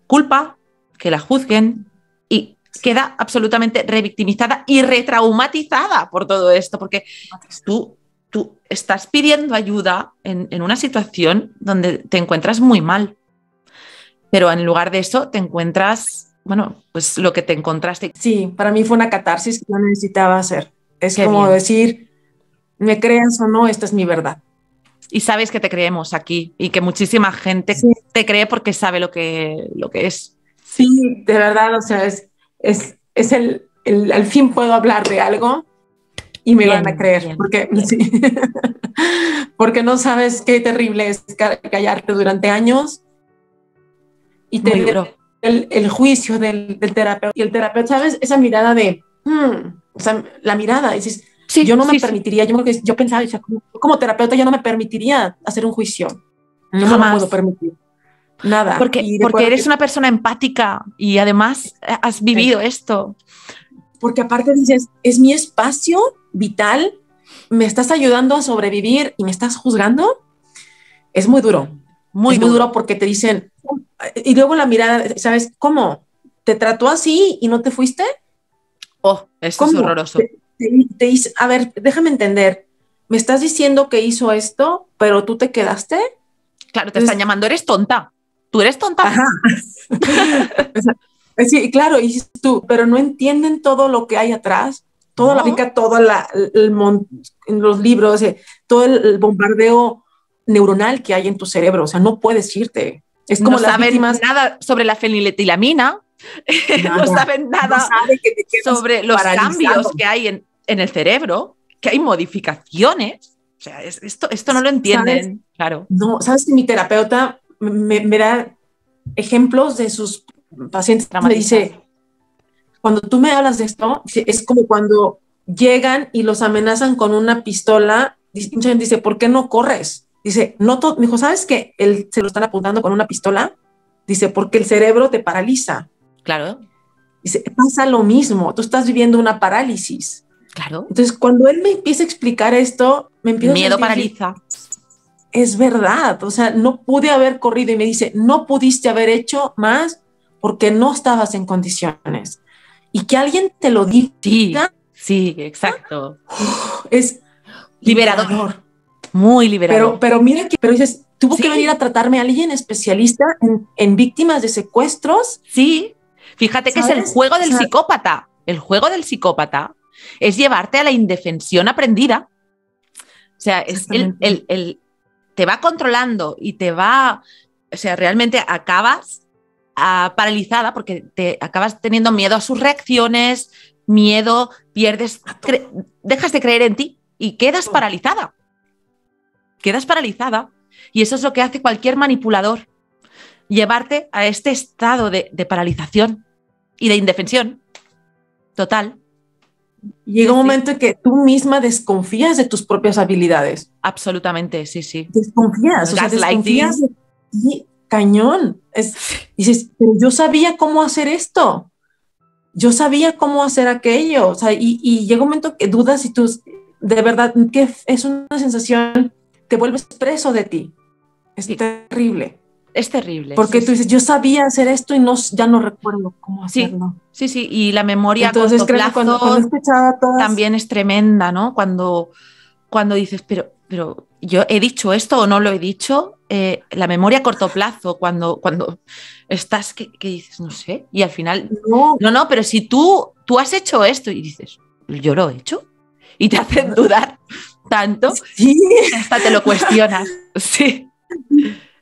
culpa, que la juzguen y queda absolutamente revictimizada y retraumatizada por todo esto, porque tú estás pidiendo ayuda en una situación donde te encuentras muy mal. Pero en lugar de eso te encuentras, bueno, pues lo que te encontraste. Sí, para mí fue una catarsis que yo necesitaba hacer. Es Qué como bien. decir, me creas o no, esta es mi verdad. Y sabes que te creemos aquí y que muchísima gente te cree porque sabe lo que es. Sí, de verdad, o sea, es al fin puedo hablar de algo y me van a creer, porque, sí. Porque no sabes qué terrible es callarte durante años y Muy duro. El juicio del terapeuta. Y el terapeuta, ¿sabes? Esa mirada de, o sea, la mirada, dices, sí, yo no me permitiría, yo pensaba, o sea, como terapeuta yo no me permitiría hacer un juicio. No me lo puedo permitir. Nada. Porque eres una persona empática y además has vivido esto. Porque aparte dices, es mi espacio vital, me estás ayudando a sobrevivir y me estás juzgando. Es muy duro. Muy duro porque te dicen, y luego la mirada, ¿sabes cómo? ¿Te trató así y no te fuiste? Oh, eso es horroroso. Te dice, a ver, déjame entender, me estás diciendo que hizo esto, pero tú te quedaste. Claro, te están llamando, eres tonta. Tú eres tonta. Ajá. Sí, claro, y tú, pero no entienden todo lo que hay atrás, toda la pica, todo en los libros, todo el bombardeo neuronal que hay en tu cerebro, o sea, no puedes irte. Es como no las saben víctimas, nada sobre la feniletilamina, no saben nada sobre los cambios que hay en el cerebro, que hay modificaciones. O sea, esto no lo entienden, ¿sabes? Claro. No, sabes que mi terapeuta me da ejemplos de sus pacientes, me dice, cuando tú me hablas de esto, es como cuando llegan y los amenazan con una pistola, dice, ¿por qué no corres? Dice, no, me dijo, ¿sabes que él se lo están apuntando con una pistola? Dice, porque el cerebro te paraliza. Claro. Dice, pasa lo mismo, tú estás viviendo una parálisis. Claro. Entonces, cuando él me empieza a explicar esto, me empieza a sentir, paraliza. Es verdad, o sea, no pude haber corrido, y me dice, no pudiste haber hecho más porque no estabas en condiciones. Y que alguien te lo diga. Sí, exacto. Es liberador. Muy liberador. Pero mira pero dices, tuvo que venir a tratarme a alguien especialista en víctimas de secuestros. Sí, fíjate que es el juego del psicópata. El juego del psicópata es llevarte a la indefensión aprendida. O sea, es te va controlando y te va, o sea, realmente acabas paralizada porque te acabas teniendo miedo a sus reacciones, miedo, dejas de creer en ti y quedas paralizada. Quedas paralizada y eso es lo que hace cualquier manipulador, llevarte a este estado de paralización y de indefensión total. Llega un momento en que tú misma desconfías de tus propias habilidades. Absolutamente, sí. Desconfías, desconfías de ti, cañón. Dices, pero yo sabía cómo hacer esto. Yo sabía cómo hacer aquello. O sea, y llega un momento que dudas y tú, de verdad, que es una sensación, te vuelves preso de ti. Es terrible. Es terrible. Porque tú dices, yo sabía hacer esto y ya no recuerdo cómo hacerlo. Sí. Y la memoria entonces, a corto plazo cuando escuchaba todas... también es tremenda, ¿no? Cuando dices, pero yo he dicho esto o no lo he dicho. La memoria a corto plazo, cuando estás, que dices, no sé, y al final, no, pero si tú has hecho esto y dices, yo lo he hecho, y te hacen dudar tanto, sí, hasta te lo cuestionas. Sí,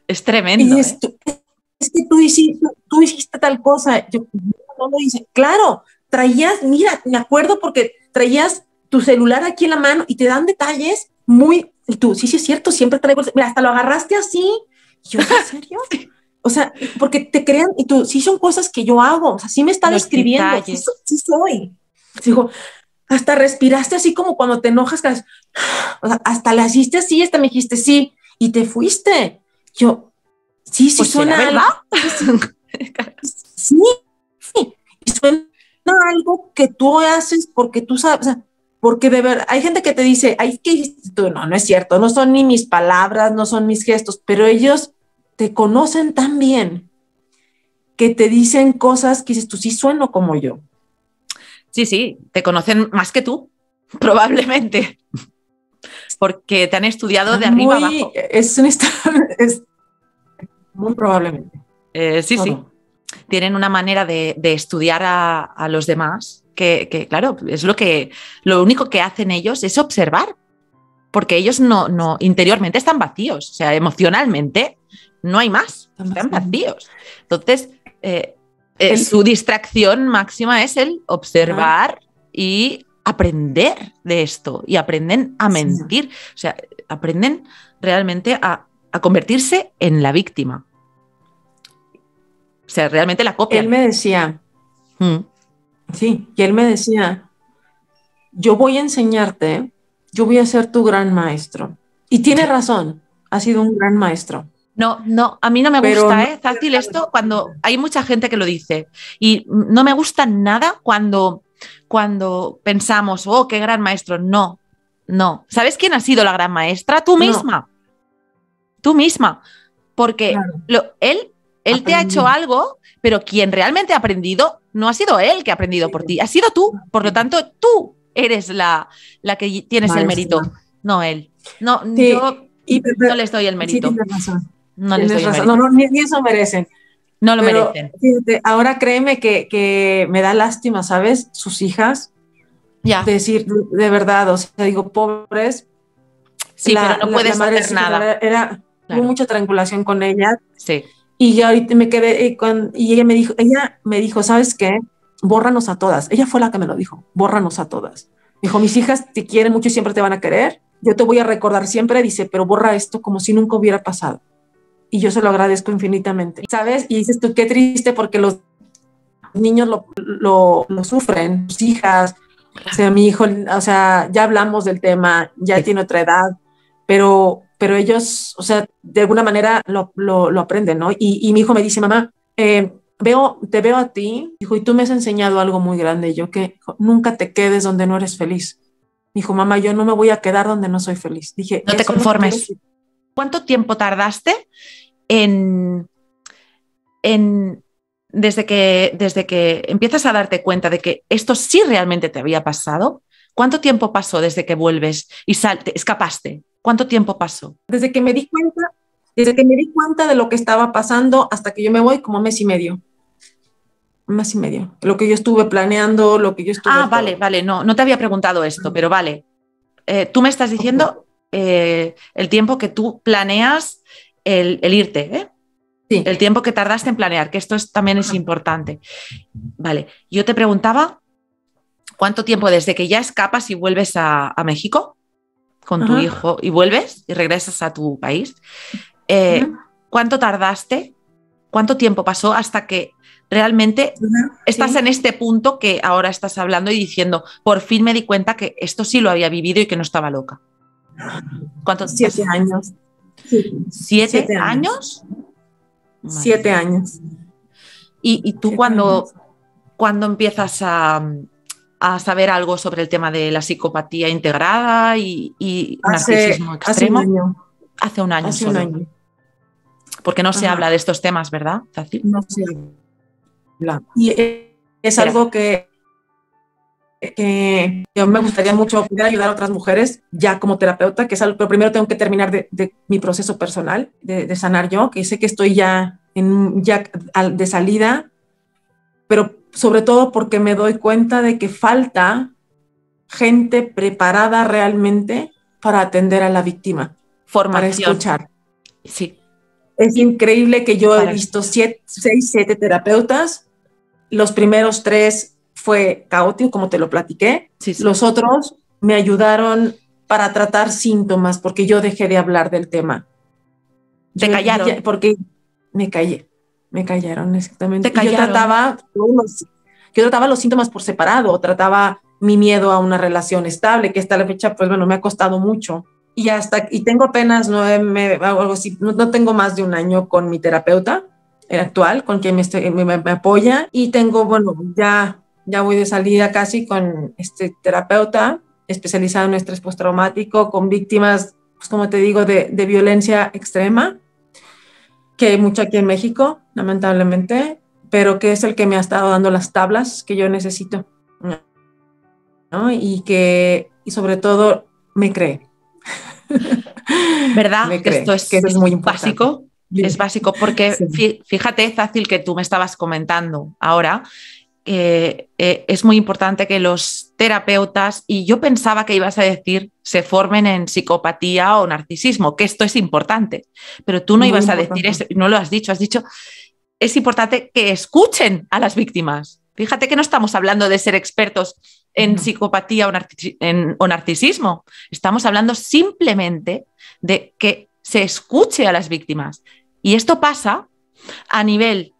es tremendo. Y es que tú hiciste tal cosa, yo no lo hice. Claro, traías, mira, me acuerdo porque traías tu celular aquí en la mano y te dan detalles muy, y tú, sí, es cierto, siempre traigo, mira, hasta lo agarraste así. Y yo, ¿en serio? Sí. O sea, porque te crean, y tú, sí son cosas que yo hago, o sea, sí me está Los describiendo, detalles. sí soy. Digo, hasta respiraste así como cuando te enojas, o sea, hasta le hiciste así, hasta me dijiste sí, y te fuiste. Yo, sí, Pues suena será verdad. Sí, y suena algo que tú haces porque tú sabes, o sea, porque de verdad, hay gente que te dice, ay, ¿qué hiciste tú? No, no es cierto, no son ni mis palabras, no son mis gestos, pero ellos te conocen tan bien que te dicen cosas que dices, tú sí sueno como yo. Sí, te conocen más que tú, probablemente, porque te han estudiado de arriba abajo. Es muy probablemente. Sí. Tienen una manera de estudiar a los demás que, claro, es lo único que hacen ellos es observar, porque ellos no interiormente están vacíos, o sea, emocionalmente no hay más, están vacíos. Entonces, su distracción máxima es el observar y aprender de esto, y aprenden a mentir, o sea, aprenden realmente a convertirse en la víctima. O sea, realmente la copian. Él me decía, sí, y él me decía, yo voy a enseñarte, yo voy a ser tu gran maestro. Y tiene razón, ha sido un gran maestro. No, a mí no me gusta, fácil esto cuando hay mucha gente que lo dice. Y no me gusta nada cuando pensamos, oh, qué gran maestro. No. ¿Sabes quién ha sido la gran maestra? Tú misma. No. Tú misma. Porque él te ha hecho algo, pero quien realmente ha aprendido no ha sido él que ha aprendido por ti, ha sido tú. Por lo tanto, tú eres la que tienes maestra. El mérito, no él. No, sí. Yo no les doy el mérito. Sí, tienes razón. No les doy el mérito. No, ni eso merecen. No lo merecen. Fíjate, ahora créeme que me da lástima, ¿sabes? Sus hijas. Ya. Decir, de verdad, o sea, digo, pobres. Sí, pero no puedes hacer nada. Hubo mucha triangulación con ella. Sí. Y yo ahorita me quedé, y ella me dijo, ¿sabes qué? Bórranos a todas. Ella fue la que me lo dijo, bórranos a todas. Dijo, mis hijas te quieren mucho y siempre te van a querer. Yo te voy a recordar siempre, dice, pero borra esto como si nunca hubiera pasado. Y yo se lo agradezco infinitamente. ¿Sabes? Y dices tú, qué triste porque los niños lo sufren, sus hijas. O sea, mi hijo, o sea, ya hablamos del tema, ya tiene otra edad, pero ellos, o sea, de alguna manera lo aprenden, ¿no? Y mi hijo me dice, mamá, te veo a ti, dijo, y tú me has enseñado algo muy grande, yo que nunca te quedes donde no eres feliz. Dijo, mamá, yo no me voy a quedar donde no soy feliz. Dije, no te conformes. ¿Cuánto tiempo tardaste desde que empiezas a darte cuenta de que esto sí realmente te había pasado? ¿Cuánto tiempo pasó desde que vuelves y escapaste? ¿Cuánto tiempo pasó? Desde que me di cuenta de lo que estaba pasando hasta que yo me voy, como mes y medio. Un mes y medio. Lo que yo estuve planeando, lo que yo estuve... Vale. No te había preguntado esto, pero vale. Tú me estás diciendo el tiempo que tú planeas el irte, ¿eh? Sí. El tiempo que tardaste en planear, que esto también es importante. Vale, yo te preguntaba cuánto tiempo desde que ya escapas y vuelves a México con tu hijo y vuelves y regresas a tu país. ¿Cuánto tardaste? ¿Cuánto tiempo pasó hasta que realmente estás en este punto que ahora estás hablando y diciendo, por fin me di cuenta que esto sí lo había vivido y que no estaba loca? ¿Cuánto? 7 años. ¿7 años? 7 años. ¿Y tú cuando empiezas a saber algo sobre el tema de la psicopatía integrada y narcisismo extremo? Hace un año. Hace un año. Porque no se habla de estos temas, ¿verdad, Zaci? No se habla. Y es algo que que yo me gustaría mucho poder ayudar a otras mujeres ya como terapeuta, que es algo, pero primero tengo que terminar de mi proceso personal, de sanar yo, que sé que estoy ya de salida, pero sobre todo porque me doy cuenta de que falta gente preparada realmente para atender a la víctima, Formación. para escuchar. Sí. Es increíble que yo he visto 6, 7 terapeutas. Los primeros 3 fue caótico, como te lo platiqué. Sí, sí. Los otros me ayudaron para tratar síntomas, porque yo dejé de hablar del tema. Te callaron. Porque me callaron, exactamente. Te callaron. Yo trataba los síntomas por separado, trataba mi miedo a una relación estable, que hasta la fecha, pues bueno, me ha costado mucho. Y tengo apenas no tengo más de un año con mi terapeuta actual, con quien me apoya, y tengo, bueno, ya voy de salida casi con este terapeuta especializado en estrés postraumático, con víctimas, pues como te digo, de violencia extrema, que hay mucho aquí en México, lamentablemente, pero que es el que me ha estado dando las tablas que yo necesito, ¿no? Y sobre todo me cree. ¿Verdad? Me cree, Esto es, que eso es muy importante. básico. Es básico porque Sí. fíjate, Fácil, que tú me estabas comentando ahora, es muy importante que los terapeutas, y yo pensaba que ibas a decir, se formen en psicopatía o narcisismo, que esto es importante, pero tú no Muy ibas a importante. decir eso, no lo has dicho, es importante que escuchen a las víctimas. Fíjate que no estamos hablando de ser expertos en psicopatía o narcisismo, estamos hablando simplemente de que se escuche a las víctimas. Y esto pasa a nivel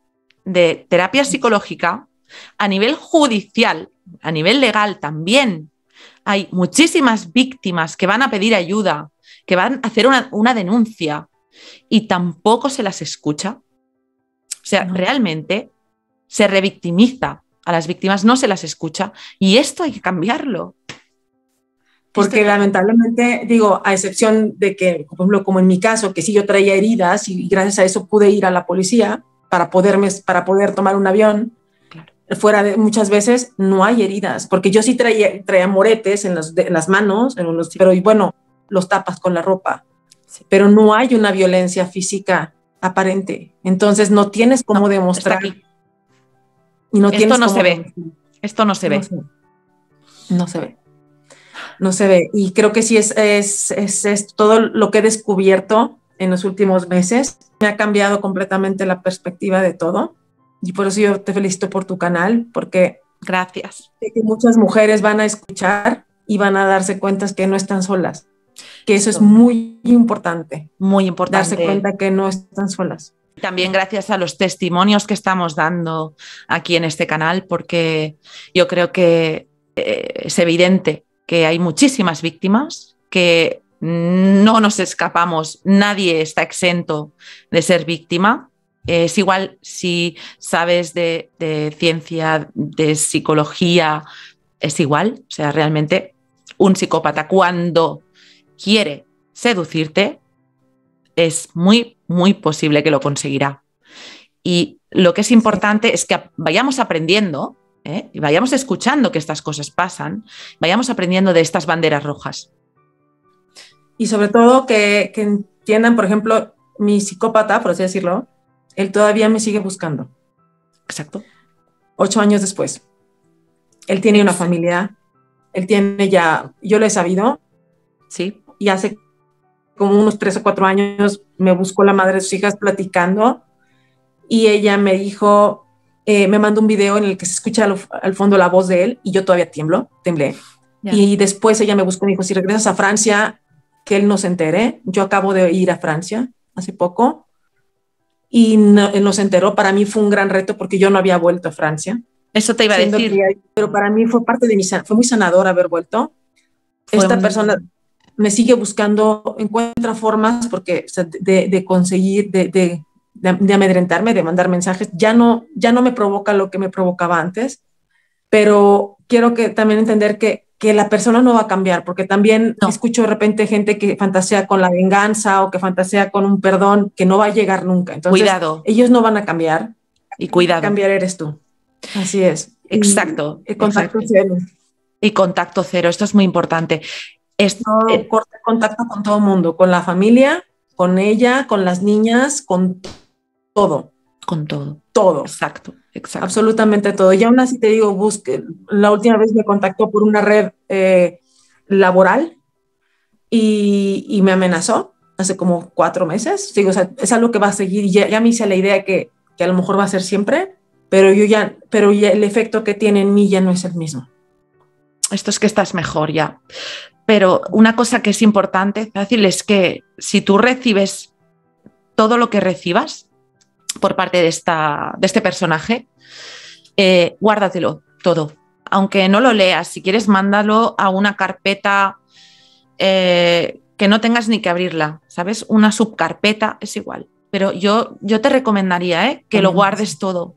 de terapia psicológica, a nivel judicial, a nivel legal también. Hay muchísimas víctimas que van a pedir ayuda, que van a hacer una denuncia y tampoco se las escucha. O sea, realmente se revictimiza a las víctimas, no se las escucha, y esto hay que cambiarlo. Porque lamentablemente, digo, a excepción de que, por ejemplo, como en mi caso, que sí yo traía heridas y gracias a eso pude ir a la policía para poder tomar un avión, claro. Fuera de muchas veces no hay heridas, porque yo sí traía moretes en las manos, pero bueno, los tapas con la ropa, sí. Pero no hay una violencia física aparente, entonces no tienes cómo demostrar. Está aquí. Y no esto no se ve. Esto no se ve. No se ve. No se ve. Y creo que sí es todo lo que he descubierto en los últimos meses. Me ha cambiado completamente la perspectiva de todo. Y por eso yo te felicito por tu canal, porque gracias. Sé que muchas mujeres van a escuchar y van a darse cuenta que no están solas. Que eso es muy importante. Muy importante. Darse cuenta que no están solas. También gracias a los testimonios que estamos dando aquí en este canal, porque yo creo que es evidente que hay muchísimas víctimas, que no nos escapamos, nadie está exento de ser víctima. Es igual si sabes de ciencia, de psicología, es igual. O sea, realmente un psicópata cuando quiere seducirte es muy, muy posible que lo conseguirá. Y lo que es importante es que vayamos aprendiendo, y vayamos escuchando que estas cosas pasan, vayamos aprendiendo de estas banderas rojas. Y sobre todo que entiendan, por ejemplo, mi psicópata, por así decirlo, él todavía me sigue buscando. Exacto. 8 años después. Él tiene una familia, él tiene ya, yo lo he sabido. Sí. Y hace como unos 3 o 4 años me buscó la madre de sus hijas platicando y ella me dijo, me mandó un video en el que se escucha al fondo la voz de él y yo todavía temblé. Yeah. Y después ella me buscó y me dijo, si regresas a Francia, que él no se entere. Yo acabo de ir a Francia hace poco y él no se enteró. Para mí fue un gran reto porque yo no había vuelto a Francia. Eso te iba a decir. Pero para mí fue parte de fue muy sanador haber vuelto. Esta persona me sigue buscando, encuentra formas porque, o sea, de conseguir, de amedrentarme, de mandar mensajes. Ya no me provoca lo que me provocaba antes, pero quiero también entender que la persona no va a cambiar, porque también escucho de repente gente que fantasea con la venganza o que fantasea con un perdón que no va a llegar nunca. Entonces, cuidado. Ellos no van a cambiar. Y cuidado. Cambiar eres tú. Así es. Exacto. El contacto cero. Y contacto cero, esto es muy importante. Corta contacto con todo el mundo, con la familia, con ella, con las niñas, con todo. Con todo. Todo. Exacto. Absolutamente todo. Y aún así te digo, busque. La última vez me contactó por una red laboral y me amenazó hace como 4 meses. Digo, o sea, es algo que va a seguir. Ya me hice la idea que a lo mejor va a ser siempre, pero ya el efecto que tiene en mí ya no es el mismo. Esto es que estás mejor ya. Pero una cosa que es importante, fácil, es que si tú recibes todo lo que recibas por parte de este personaje, guárdatelo todo. Aunque no lo leas, si quieres, mándalo a una carpeta que no tengas ni que abrirla, ¿sabes? Una subcarpeta, es igual. Pero yo te recomendaría que lo guardes todo,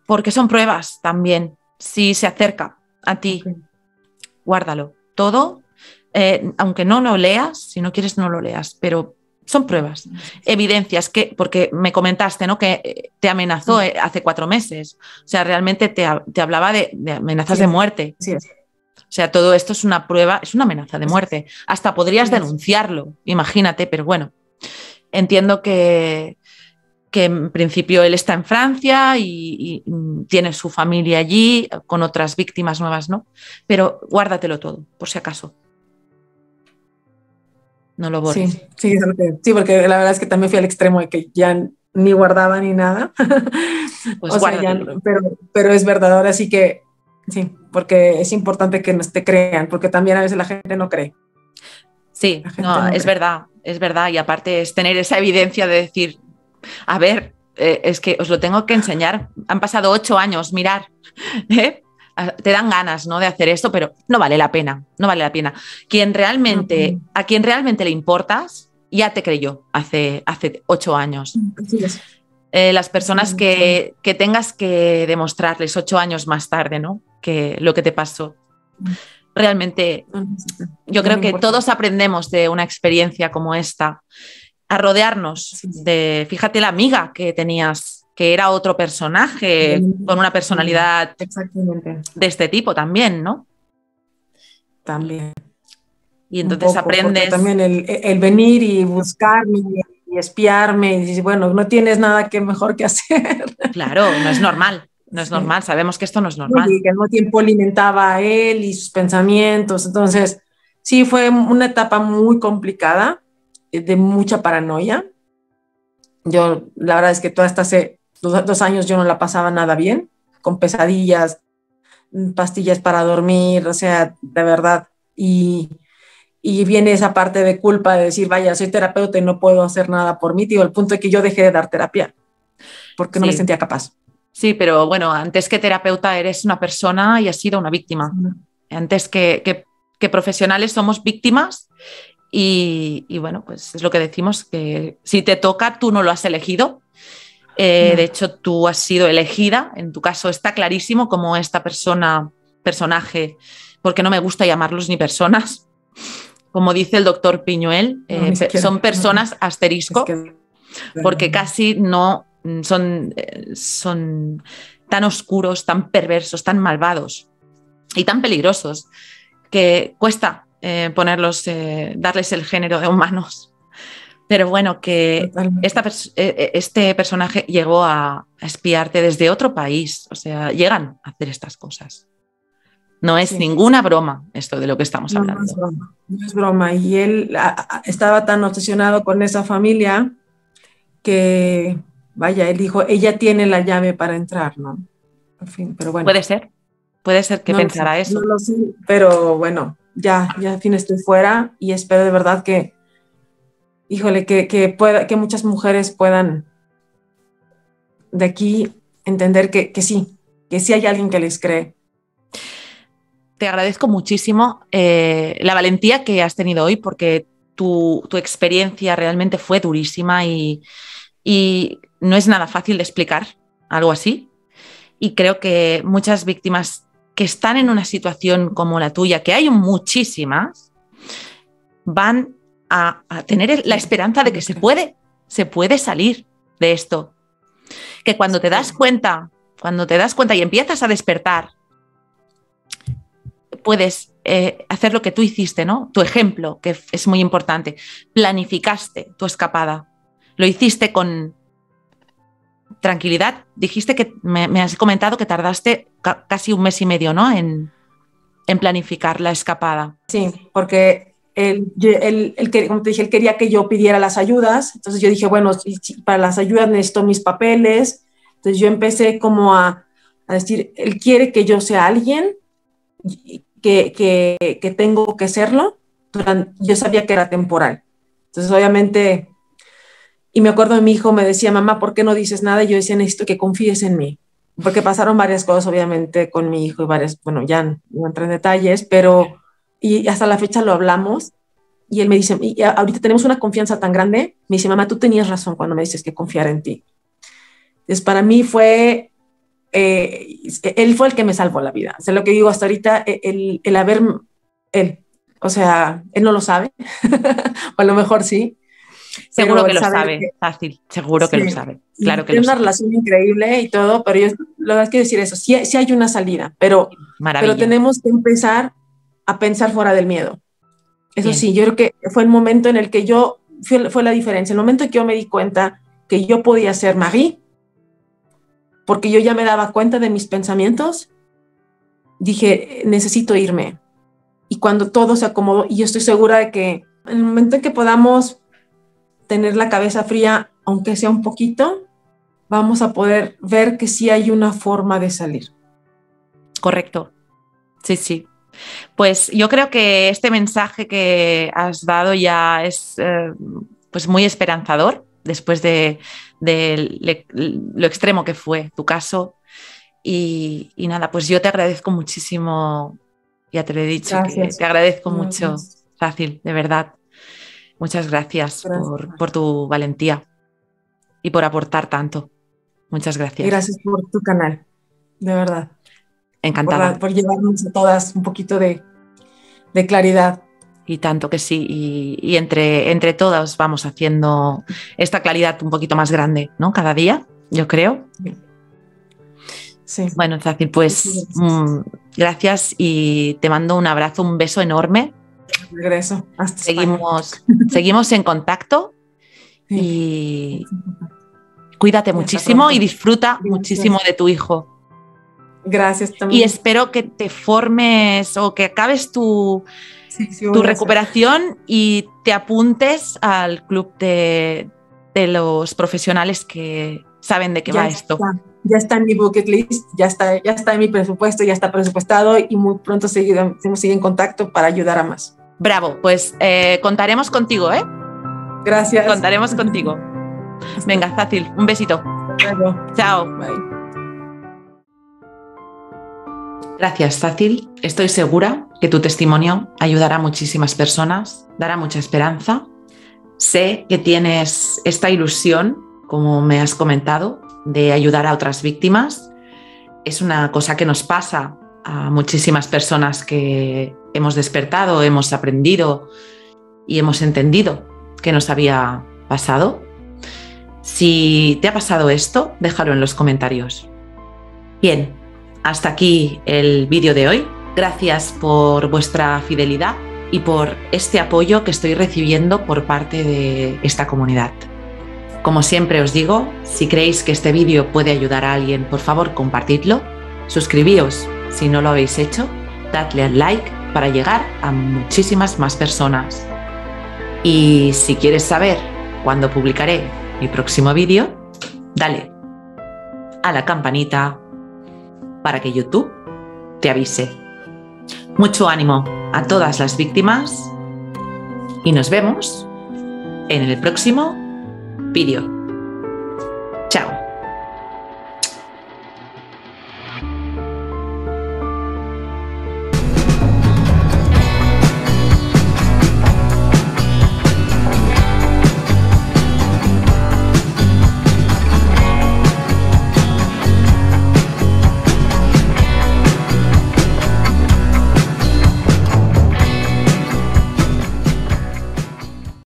porque son pruebas también. Si se acerca a ti, guárdalo todo. Aunque no lo leas, si no quieres no lo leas, pero son pruebas, evidencias, porque me comentaste, ¿no?, que te amenazó hace 4 meses, o sea, realmente te hablaba de amenazas de muerte. Sí. O sea, todo esto es una prueba, es una amenaza de muerte. Hasta podrías denunciarlo, imagínate, pero bueno, entiendo que en principio él está en Francia y tiene su familia allí con otras víctimas nuevas, ¿no? Pero guárdatelo todo, por si acaso. No lo borres. Sí, porque la verdad es que también fui al extremo de que ya ni guardaba ni nada. Pues o sea, ya, pero es verdad, ahora sí que sí, porque es importante que nos te crean, porque también a veces la gente no cree. Sí, no, es verdad. Y aparte es tener esa evidencia de decir, a ver, es que os lo tengo que enseñar. Han pasado 8 años, mirar, te dan ganas, ¿no?, de hacer esto, pero no vale la pena, no vale la pena. A quien realmente le importas, ya te creyó hace 8 años. Así es. Las personas que tengas que demostrarles 8 años más tarde, ¿no?, que lo que te pasó. Realmente, yo creo que todos aprendemos de una experiencia como esta, a rodearnos de, fíjate, la amiga que tenías, que era otro personaje con una personalidad de este tipo también, ¿no? También. Y entonces aprendes. También el venir y buscarme y espiarme y decir, bueno, no tienes nada que mejor que hacer. Claro, no es normal. No es normal, sabemos que esto no es normal. Y que al mismo tiempo alimentaba a él y sus pensamientos. Entonces, sí, fue una etapa muy complicada, de mucha paranoia. Yo, la verdad es que hasta hace 2 años yo no la pasaba nada bien, con pesadillas, pastillas para dormir, o sea, de verdad. Y viene esa parte de culpa de decir, vaya, soy terapeuta y no puedo hacer nada por mí, tío, al punto de que yo dejé de dar terapia, porque no me sentía capaz. Sí, pero bueno, antes que terapeuta eres una persona y has sido una víctima. Antes que profesionales somos víctimas y bueno, pues es lo que decimos, que si te toca, tú no lo has elegido. De hecho, tú has sido elegida. En tu caso está clarísimo como esta personaje, porque no me gusta llamarlos ni personas. Como dice el doctor Piñuel, son personas asterisco, porque casi no son tan oscuros, tan perversos, tan malvados y tan peligrosos que cuesta darles el género de humanos. Pero bueno, que este personaje llegó a espiarte desde otro país, o sea, llegan a hacer estas cosas. No es ninguna broma esto de lo que estamos hablando. No es broma. Y él estaba tan obsesionado con esa familia que, vaya, él dijo, ella tiene la llave para entrar, ¿no? En fin, pero bueno. Puede ser que pensara eso. No lo sé, pero bueno, ya al fin estoy fuera y espero de verdad que, híjole, que muchas mujeres puedan de aquí entender que sí hay alguien que les cree. Te agradezco muchísimo la valentía que has tenido hoy, porque tu experiencia realmente fue durísima y no es nada fácil de explicar algo así. Y creo que muchas víctimas que están en una situación como la tuya, que hay muchísimas, van a tener la esperanza de que se puede salir de esto. Que cuando te das cuenta y empiezas a despertar, puedes hacer lo que tú hiciste, ¿no? Tu ejemplo, que es muy importante. Planificaste tu escapada. Lo hiciste con tranquilidad. Dijiste que me has comentado que tardaste casi 1 mes y medio, ¿no? En planificar la escapada. Sí, porque él, como te dije, él quería que yo pidiera las ayudas. Entonces yo dije, bueno, para las ayudas necesito mis papeles. Entonces yo empecé como a decir, él quiere que yo sea alguien que tengo que serlo. Yo sabía que era temporal. Entonces obviamente, y me acuerdo de mi hijo me decía, mamá, ¿por qué no dices nada? Y yo decía, necesito que confíes en mí. Porque pasaron varias cosas, obviamente, con mi hijo y varias, bueno, ya no entré en detalles, pero y hasta la fecha lo hablamos y él me dice, y ahorita tenemos una confianza tan grande, me dice, mamá, tú tenías razón cuando me dices que confiar en ti. Entonces, para mí fue, él fue el que me salvó la vida. O sea, lo que digo hasta ahorita, o sea, él no lo sabe, o a lo mejor sí. Seguro que lo sabe, fácil, seguro que lo sabe. Claro que tiene una relación increíble y todo, pero yo lo que quiero decir eso, sí hay una salida, pero tenemos que empezar a pensar fuera del miedo. Eso sí, yo creo que fue el momento en el que fue la diferencia, el momento en que yo me di cuenta que yo podía ser Marie, porque yo ya me daba cuenta de mis pensamientos, dije, necesito irme. Y cuando todo se acomodó, y yo estoy segura de que en el momento en que podamos tener la cabeza fría, aunque sea un poquito, vamos a poder ver que sí hay una forma de salir. Correcto. Sí, sí. Pues yo creo que este mensaje que has dado ya es pues muy esperanzador después de lo extremo que fue tu caso. Y nada, pues yo te agradezco muchísimo, ya te lo he dicho, que te agradezco mucho, Fácil, de verdad. Muchas gracias. Por tu valentía y por aportar tanto. Muchas gracias. Y gracias por tu canal, de verdad. Encantada. Por llevarnos a todas un poquito de claridad. Y tanto que sí. Y entre todas vamos haciendo esta claridad un poquito más grande, ¿no? Cada día, yo creo. Sí. Bueno, Fácil, pues gracias y te mando un abrazo, un beso enorme. Regreso. Hasta seguimos en contacto y cuídate muchísimo y disfruta muchísimo de tu hijo. Gracias también. Y espero que te formes o que acabes tu recuperación y te apuntes al club de los profesionales que saben de qué va esto. Ya está en mi bucket list, ya está en mi presupuesto, ya está presupuestado y muy pronto seguimos en contacto para ayudar a más. Bravo, pues contaremos contigo, ¿eh? Gracias. Contaremos contigo. Venga, Fácil, un besito. Hasta luego. Chao. Bye. Gracias, Fácil. Estoy segura que tu testimonio ayudará a muchísimas personas, dará mucha esperanza. Sé que tienes esta ilusión, como me has comentado, de ayudar a otras víctimas. Es una cosa que nos pasa a muchísimas personas que hemos despertado, hemos aprendido y hemos entendido que nos había pasado. Si te ha pasado esto, déjalo en los comentarios. Bien, hasta aquí el vídeo de hoy. Gracias por vuestra fidelidad y por este apoyo que estoy recibiendo por parte de esta comunidad. Como siempre os digo, si creéis que este vídeo puede ayudar a alguien, por favor compartidlo, suscribíos si no lo habéis hecho, dadle al like para llegar a muchísimas más personas. Y si quieres saber cuándo publicaré mi próximo vídeo, dale a la campanita para que YouTube te avise. Mucho ánimo a todas las víctimas y nos vemos en el próximo vídeo. Chao.